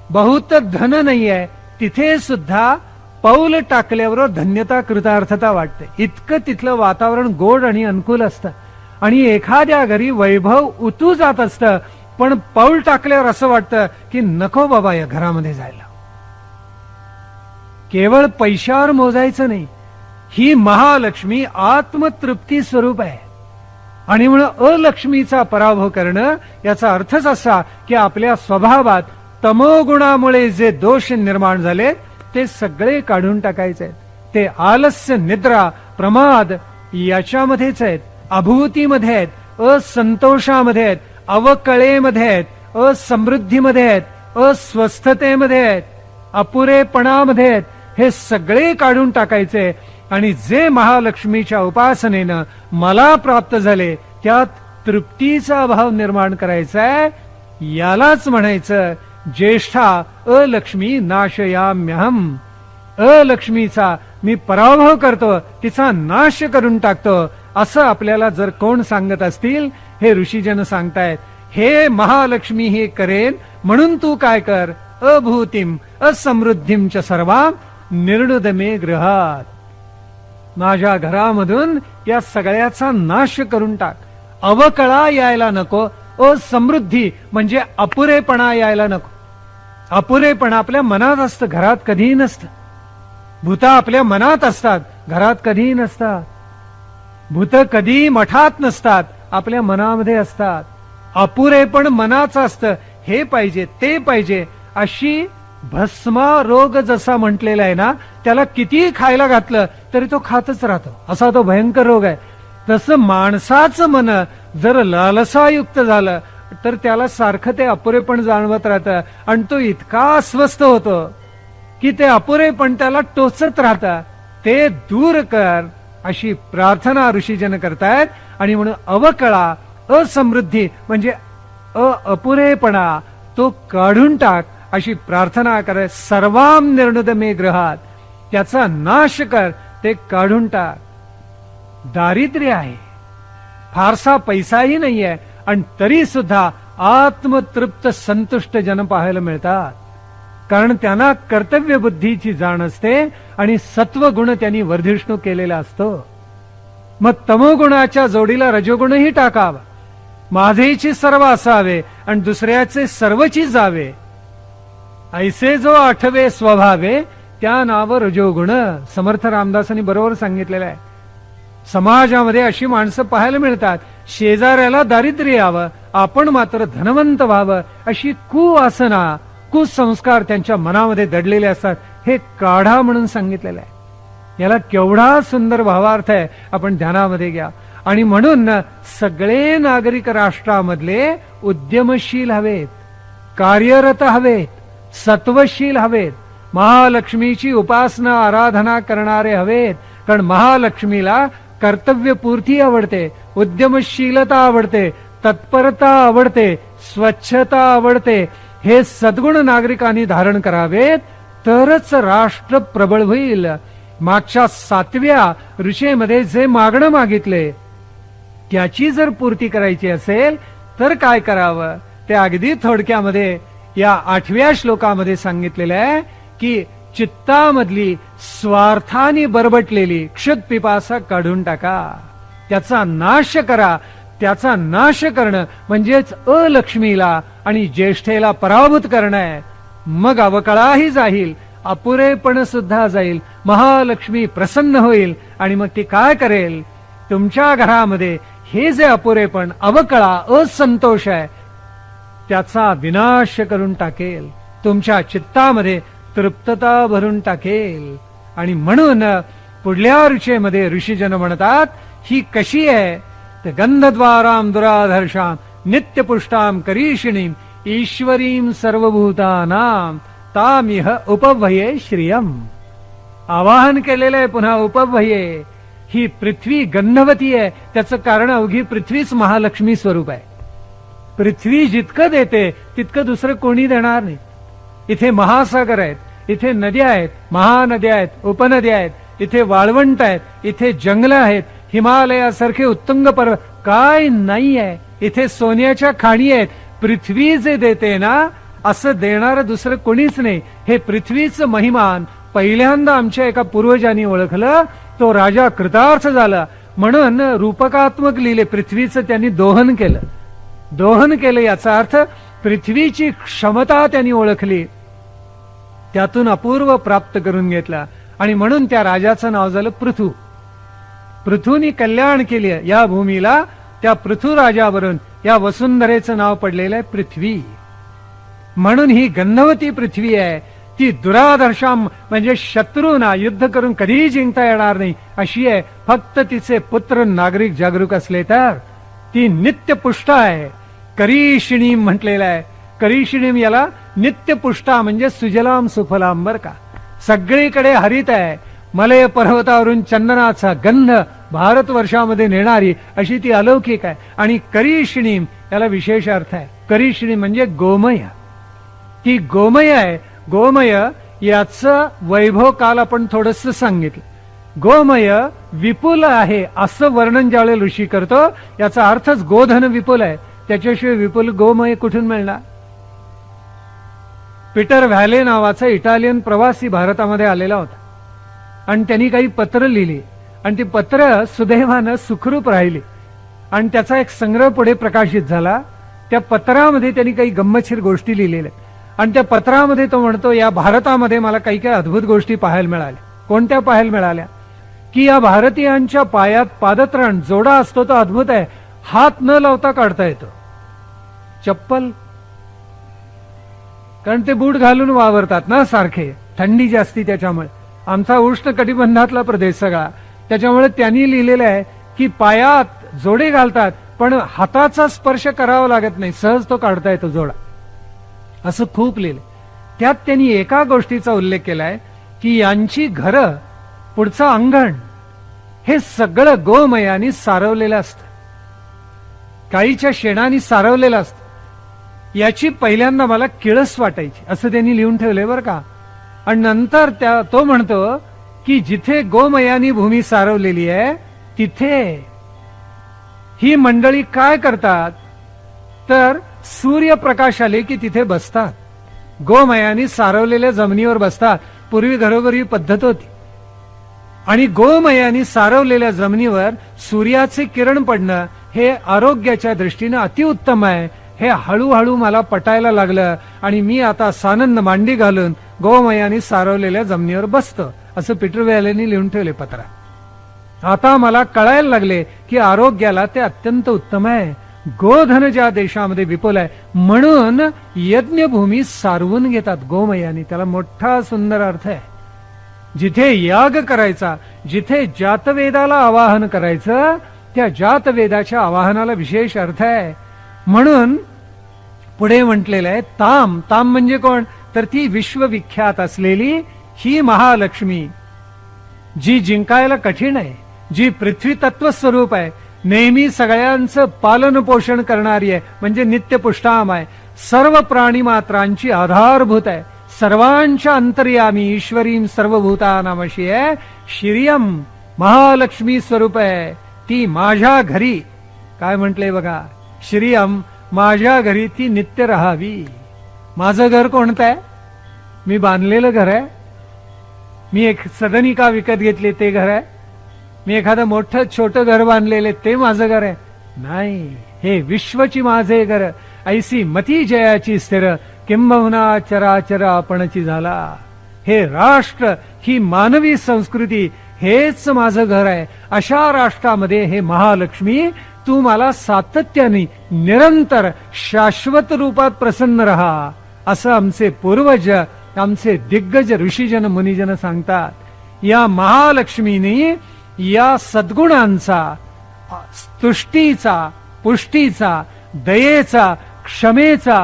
बहुत धन नाही आहे तिथे सुद्धा पाऊल टाकल्यावर धन्यता, कृतार्थता वाटते. इतकं तिथलं वातावरण गोड आणि अनुकूल असतं. आणि एखाद्या घरी वैभव उतू जात असतं, पण पाऊल टाकल्यावर असं वाटतं की नको बाबा या घरामध्ये जायला. केवळ पैशावर मोजायचं नाही, ही महालक्ष्मी आत्मतृप्ती स्वरूप आहे. आणि म्हणून अलक्ष्मीचा पराभव करणं याचा अर्थच असा की आपल्या स्वभावात तमोगुणामुळे जे दोष निर्माण झाले ते सगळे काढून टाकायचे. ते आलस्य, निद्रा, प्रमाद याच्यामध्येच आहेत, अभूतीमध्ये आहेत, असंतोषामध्ये आहेत, अवकळेमध्ये आहेत, असमृद्धीमध्ये आहेत, अस्वस्थतेमध्ये आहेत, अपुरेपणामध्ये आहेत. हे सगळे काढून टाकायचे आणि जे महालक्ष्मीच्या उपासनेनं मला प्राप्त झाले त्यात तृप्तीचा भाव निर्माण करायचा आहे. यालाच म्हणायचं ज्येष्ठा अलक्ष्मी नाशयाम्यहम. अलक्ष्मीचा मी पराभव करतो, तिचा नाश करून टाकतो असं आपल्याला जर कोण सांगत असतील, हे ऋषीजन सांगतायत. हे महालक्ष्मी हे करेन म्हणून तू काय कर, अभूतीम असमृद्धीम च सर्वाम निर्णुदमे गृहात. माझ्या घरामधून या सगळ्याचा नाश करून टाक. अवकळा यायला नको, असमृद्धी म्हणजे अपुरेपणा यायला नको. अपुरेपणा आपल्या मनात असतं, घरात कधीही नसतं. भूता आपल्या मनात असतात, घरात कधीही नसतात. भूत कधीही मठात नसतात, आपल्या मनामध्ये असतात. अपुरेपण मनाचं असतं. हे पाहिजे, ते पाहिजे अशी भस्मा रोग जसा म्हटलेला आहे ना, त्याला किती खायला घातलं तरी तो खातच राहतो, असा तो भयंकर रोग आहे. तसं माणसाचं मन जर लालसायुक्त झालं तर त्याला सारखं ते अपुरेपण जाणवत राहतं आणि तो इतका अस्वस्थ होतो की ते अपुरेपण त्याला टोचत राहतं. ते दूर कर अशी प्रार्थना ऋषीजन करतायत. आणि म्हणून अवकळा, असमृद्धी म्हणजे अपुरेपणा तो काढून टाक अशी प्रार्थना कर. सर्वाम निर्णुद मे ग्रहात, त्याचा नाश कर, ते काढून टाक. दारिद्र्य आहे, फारसा पैसाही नाहीये, आणि तरी सुद्धा आत्मतृप्त संतुष्ट जन पाहायला मिळतात. कारण त्यांना कर्तव्य बुद्धीची जाण असते आणि सत्वगुण त्यांनी वर्धिष्णू केलेला असतो. मग तमोगुणाच्या जोडीला रजोगुणही टाकावा. माझेची सर्व असावे आणि दुसऱ्याचे सर्वची जावे, ऐसे जो आठवे स्वभावे, त्या नाव रजोगुण. समर्थ रामदासांनी बरोबर सांगितलेलं आहे. समाजामध्ये अशी माणसं पाहायला मिळतात, शेजाऱ्याला दारिद्र्य यावं, आपण मात्र धनवंत व्हावं, अशी कुवासना, कुसंस्कार त्यांच्या मनामध्ये दडलेले असतात. हे काढा म्हणून सांगितलेलं आहे. याला केवढा सुंदर भावार्थ आहे, आपण ध्यानामध्ये घ्या. आणि म्हणून सगळे नागरिक राष्ट्रामधले उद्यमशील हवेत, कार्यरत हवेत, सत्वशील हवेत, महालक्ष्मीची उपासना आराधना करणारे हवेत. कारण महालक्ष्मीला कर्तव्यपूर्ती आवडते, उद्यमशीलता आवडते, तत्परता आवडते, स्वच्छता आवडते. हे सद्गुण नागरिकांनी धारण करावेत, तरच राष्ट्र प्रबळ होईल. मागच्या 7व्या ऋषेमध्ये जे मागणं मागितले त्याची जर पूर्ती करायची असेल तर काय करावं, ते अगदी थोडक्यामध्ये या 8व्या श्लोकामध्ये सांगितलेलं आहे की चित्तामधली स्वार्थाने बरबटलेली क्षुद पिपासा काढून टाका, त्याचा नाश करा. त्याचा नाश करणं म्हणजेच अलक्ष्मीला आणि ज्येष्ठेला पराभूत करणं आहे. मग अवकळाही जाईल, अपुरेपण सुद्धा जाईल, महालक्ष्मी प्रसन्न होईल. आणि मग ती काय करेल, तुमच्या घरामध्ये हे जे अपुरेपण, अवकळा, असंतोष आहे त्याचा विनाश करून टाकेल, तुमच्या चित्तामध्ये तृप्तता भरून टाकेल. आणि म्हणून पुढल्या ऋषेमध्ये ऋषीजन म्हणतात, ही कशी आहे, तर गंधद्वाराम दुराधर्षाम नित्यपुष्टाम करीषिणीम ईश्वरीम सर्वभूतानाम तामिह उपभये श्रियम. आवाहन केलेलं आहे पुन्हा उपभये. ही पृथ्वी गंधवती आहे, त्याचं कारण अवघी पृथ्वीच महालक्ष्मी स्वरूप आहे. पृथ्वी जितकं देते तितकं दुसरं कोणी देणार नाही. इथे महासागर आहेत, इथे नद्या आहेत, महानद्या आहेत, उपनद्या आहेत, इथे वाळवंट आहेत, इथे जंगल आहेत, हिमालयासारखे उत्तुंग पर्वत काय नाही आहे. इथे सोन्याच्या खाणी आहेत. पृथ्वी जे देते ना, असं देणारं दुसरं कोणीच नाही. हे पृथ्वीचं महिमान पहिल्यांदा आमच्या एका पूर्वजांनी ओळखलं, तो राजा कृतार्थ झाला. म्हणून रूपकात्मक लिहिले पृथ्वीचं त्यांनी दोहन केलं. दोहन केलं याचा अर्थ पृथ्वीची क्षमता त्यांनी ओळखली, त्यातून अपूर्व प्राप्त करून घेतला. आणि म्हणून त्या राजाचं नाव झालं पृथू. पृथूनी कल्याण केले या भूमीला. त्या पृथू राजावरून या वसुंधरेचं नाव पडलेलं आहे पृथ्वी. म्हणून ही गंधवती पृथ्वी आहे, ती दुरादर्शाम म्हणजे शत्रूंना युद्ध करून कधीही जिंकता येणार नाही अशी आहे. फक्त तिचे पुत्र नागरिक जागरूक असले तर. ती नित्यपुष्ट आहे. करीषिणीम म्हटलेलं आहे. करीषिणीम याला नित्यपुष्टा म्हणजे सुजलाम सुफलाम बर का. सगळीकडे हरित आहे. मलय पर्वतावरून चंदनाचा गंध भारतवर्षामध्ये नेणारी अशी ती अलौकिक आहे. आणि करीषिणीम याला विशेष अर्थ आहे. करीषिणी म्हणजे गोमय. ती गोमय आहे. गोमय याचं वैभव काल आपण थोडस सांगितलं. गोमय विपुल आहे असं वर्णन ज्यावेळेला ऋषी करतो, याचा अर्थच गोधन विपुल आहे. त्याच्याशिवाय विपुल गोमय कुठून मिळणार. पीटर व्हॅले नावाचा इटालियन प्रवासी भारतामध्ये आलेला होता आणि त्यांनी काही पत्र लिहिली आणि ती पत्र सुदैवानं सुखरूप राहिली आणि त्याचा एक संग्रह पुढे प्रकाशित झाला. त्या पत्रामध्ये त्यांनी काही गंमतशीर गोष्टी लिहिलेल्या आणि त्या पत्रामध्ये तो म्हणतो, या भारतामध्ये मला काही काही अद्भुत गोष्टी पाहायला मिळाल्या. कोणत्या पाहायला मिळाल्या की या भारतीयांच्या पायात पादत्राण जोडा असतो तो अद्भुत आहे. हात न लावता काढता येतो. चप्पल कारण ते बूट घालून वावरतात ना सारखे, थंडी जास्ती त्याच्यामुळे. आमचा उष्ण कटिबंधातला प्रदेश सगळा, त्याच्यामुळे त्यांनी लिहिलेलं आहे की पायात जोडे घालतात पण हाताचा स्पर्श करावा लागत नाही, सहज तो काढता येतो जोडा, असं खूप लिहिलं. त्यात त्यांनी एका गोष्टीचा उल्लेख केलाय की यांची घरं, पुढचं अंगण हे सगळं गोमयानी सारवलेलं असतं, गाईच्या शेणाने सारवलेलं असतं. याची पहिल्यांदा मला किळस वाटायची, असं त्यांनी लिहून ठेवलंय बरं का. आणि नंतर तो म्हणतो की जिथे गोमयानी भूमी सारवलेली आहे तिथे ही मंडळी काय करतात, तर सूर्यप्रकाश आले की तिथे बसतात, गोमयानी सारवलेल्या जमिनीवर बसतात. पूर्वी घरोघरी पद्धत होती. आणि गोमयानी सारवलेल्या जमिनीवर सूर्याचे किरण पडणं हे आरोग्याच्या दृष्टीनं अतिउत्तम आहे. हे हळूहळू मला पटायला लागलं आणि मी आता सानंद मांडी घालून गोमयानी सारवलेल्या जमिनीवर बसतो, असं पीटर व्हॅलेनी लिहून ठेवले पत्रात. आता मला कळायला लागले की आरोग्याला ते अत्यंत उत्तम आहे. गोधन ज्या देशामध्ये विपुल आहे म्हणून यज्ञभूमी सारवून घेतात गोमयानी. त्याला मोठा सुंदर अर्थ आहे. जिथे याग करायचा, जिथे जातवेदाला आवाहन करायचं, त्या जातवेदाच्या आवाहनाला विशेष अर्थ आहे. म्हणून पुढे म्हटलेलं आहे ताम. ताम म्हणजे कोण, तर ती विश्वविख्यात असलेली ही महालक्ष्मी, जी जिंकायला कठीण आहे, जी पृथ्वी तत्व स्वरूप आहे, नेहमी सगळ्यांचं पालन पोषण करणारी आहे, म्हणजे नित्य पुष्टाम आहे, सर्व प्राणी मात्रांची आधारभूत आहे, सर्वांच्या अंतर्यामी ईश्वरीम सर्वभूतानामशी आहे, श्रियम महालक्ष्मी स्वरूप आहे. ती माझ्या घरी, काय म्हटलंय बघा, श्रियम माझ्या घरी ती नित्य राहावी. माझं घर कोणतं आहे, मी बांधलेलं घर आहे, मी एक सदनिका विकत घेतली ते घर आहे, मी एखादं मोठं छोटं घर बांधलेले ते माझं घर आहे, नाही. हे विश्वची माझे घर, ऐसी मती जयाची स्थिर, किंबहुना चराचर आपणची झाला. हे राष्ट्र, ही मानवी संस्कृती, हेच माझं घर आहे. अशा राष्ट्रामध्ये हे महालक्ष्मी तू मला सातत्याने निरंतर शाश्वत रूपात प्रसन्न रहा, असं आमचे पूर्वज, आमचे दिग्गज ऋषीजन मुनिजन सांगतात. या महालक्ष्मीने या सद्गुणांचा, तुष्टीचा, पुष्टीचा, दयेचा, क्षमेचा,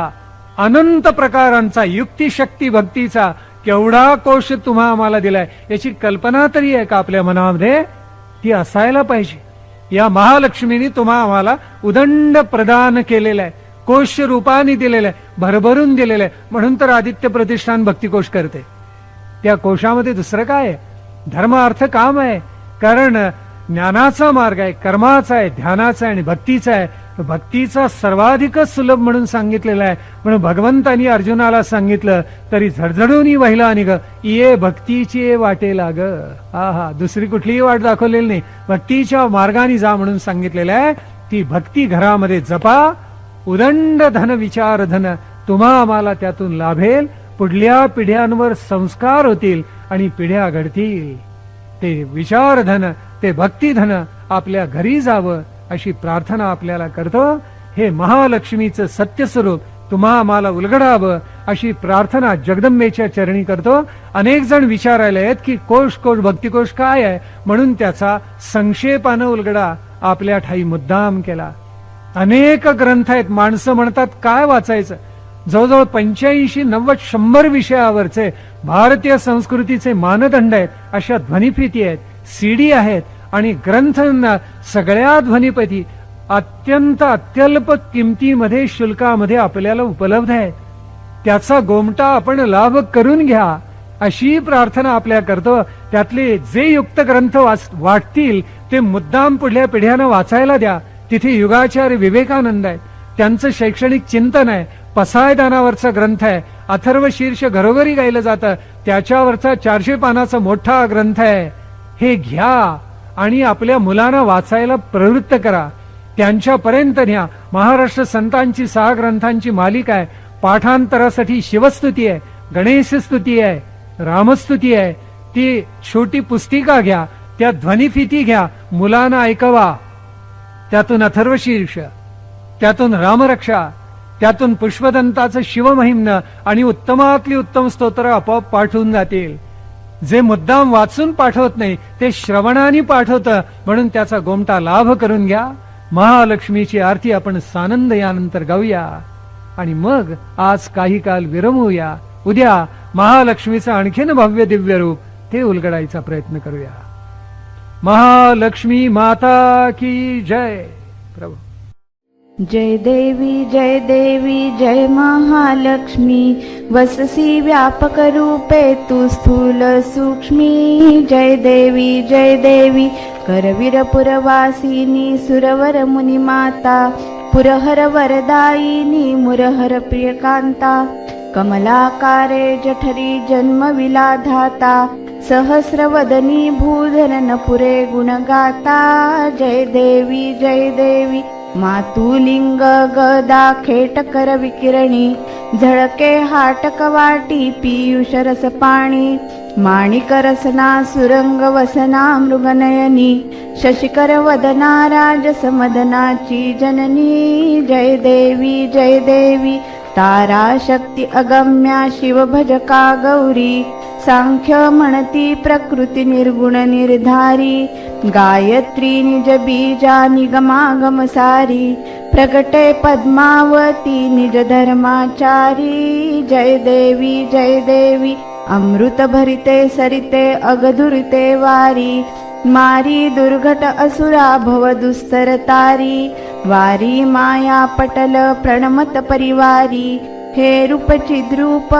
अनंत प्रकारांचा, युक्तिशक्ती भक्तीचा केवढा कोश तुम्हा आम्हाला दिलाय, याची कल्पना तरी आहे का आपल्या मनामध्ये? ती असायला पाहिजे. या महालक्ष्मीने तुम्हा आम्हाला उदंड प्रदान केलेलं आहे, कोश रूपाने दिलेलं आहे, भरभरून दिलेलं आहे. म्हणून तर आदित्य प्रतिष्ठान भक्तिकोश करते. त्या कोशामध्ये दुसरं काय आहे? धर्म अर्थ काम आहे. कारण ज्ञानाचा मार्ग आहे, कर्माचा आहे, ध्यानाचा आहे आणि भक्तीचा आहे. भक्तीचा सर्वाधिकच सुलभ म्हणून सांगितलेला आहे. म्हणून भगवंतानी अर्जुनाला सांगितलं तरी झडझडून वहिला निघ, ये भक्तीची वाटे लाग. हा दुसरी कुठलीही वाट दाखवलेली नाही, भक्तीच्या मार्गाने जा म्हणून सांगितलेलं आहे. ती भक्ती घरामध्ये जपा, उदंड धन विचार धन तुम्हा आम्हाला त्यातून लाभेल. पुढल्या पिढ्यांवर संस्कार होतील आणि पिढ्या घडतील. ते विचारधन, ते भक्तिधन आपल्या घरी जावं अशी प्रार्थना आपल्याला करतो. हे महालक्ष्मीचं सत्यस्वरूप तुम्हा आम्हाला उलगडावं अशी प्रार्थना जगदंबेच्या चरणी करतो. अनेक जण विचारायला आहेत की कोश भक्तिकोश काय आहे, म्हणून त्याचा संक्षेपानं उलगडा आपल्या ठाई मुद्दाम केला. अनेक ग्रंथ आहेत. माणसं म्हणतात काय वाचायचं, जवळजवळ 85, 90, 100 विषयावरचे भारतीय संस्कृतीचे मानदंड आहेत. अशा ध्वनिफिती आहेत, सीडी आहेत आणि ग्रंथ सगळ्या ध्वनिपती अत्यल्प किमतीमध्ये, शुल्कामध्ये आपल्याला उपलब्ध आहेत. त्याचा गोमटा आपण लाभ करून घ्या अशी प्रार्थना आपल्या करतो. त्यातले जे युक्त ग्रंथ वाटतील ते मुद्दाम पुढल्या पिढ्यांना वाचायला द्या. तिथे युगाचार्य विवेकानंद आहेत, त्यांचं शैक्षणिक चिंतन आहे. पसायदानावरचा ग्रंथ आहे, अथर्व शीर्ष घरोघरी गायलं जातं, त्याच्यावरचा 400 पानाचा मोठा ग्रंथ आहे. हे घ्या आणि आपल्या मुलांना वाचायला प्रवृत्त करा, त्यांच्यापर्यंत न्या. महाराष्ट्र संतांची 6 ग्रंथांची मालिका आहे. पाठांतरासाठी शिवस्तुती आहे, गणेश स्तुती आहे, रामस्तुती आहे. ती छोटी पुस्तिका घ्या, त्या ध्वनिफिती घ्या, मुलांना ऐकवा. त्यातून अथर्व शीर्ष, त्यातून रामरक्षा, त्यातून पुष्पदंताचं शिवमहिम्न आणि उत्तमातली उत्तम स्तोत्र आपोआप पाठवून जातील. जे मुद्दाम वाचून पाठवत नाही ते श्रवणाने पाठवतं, म्हणून त्याचा गोमटा लाभ करून घ्या. महालक्ष्मीची आरती आपण सानंद यानंतर गाऊया आणि मग आज काही काल विरमूया. उद्या महालक्ष्मीचं आणखीन भव्य दिव्य रूप ते उलगडायचा प्रयत्न करूया. महालक्ष्मी माता की जय. प्रभू जय देवी जय महालक्ष्मी, वससी व्यापक रूपे तू स्थूल सूक्ष्मी. जय देवी करवीर पुरवासिनी, सुरवर मुनी माता, पुरहर वरदायिनी, मुरहर प्रियकांता. कमलाकारे जठरी जन्मविला धाता, सहस्रवदनी भूधरन पुरे गुणगाता. जय देवी मातुलिंग गदा खेटकर विकिरणी, झळके हाटक वाटी पीयूष रस पाणी. माणिक रसना सुरंग वसना मृगनयनी, शशिकर वदना राजस मदनाची जननी. जय देवी तारा शक्ती अगम्या शिव भजका गौरी, सांख्य म्हणती प्रकृती निर्गुण निर्धारी. गायत्री निज बीजा निगमागम सारी, प्रगटे पद्मावती निज धर्माचारी. जय देवी अमृत भरिते सरिते अगधुरिते वारी, मारी दुर्घट असुरा भव दुस्तर तारी. वारी माया पटल प्रणमत परिवारी, हे रूप चिद्रूप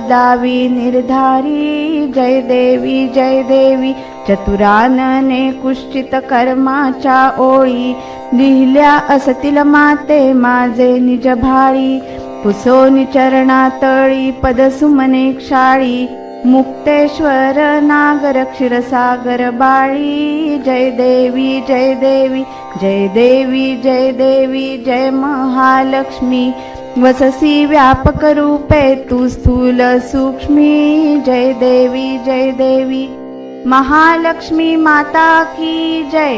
दावी निर्धारी. जय देवी चतुरानने कुश्चित कर्माच्या ओळी, लिहिल्या असतील माते माझे निज भाळी. कुसोनी चरणातळी पद सुमने क्षाळी, मुक्तेश्वर नागर क्षीरसागर बाळी. जय देवी जय महालक्ष्मी, वससी व्यापक रूपे तू स्थूल सूक्ष्मी. जय देवी महालक्ष्मी माता की जय.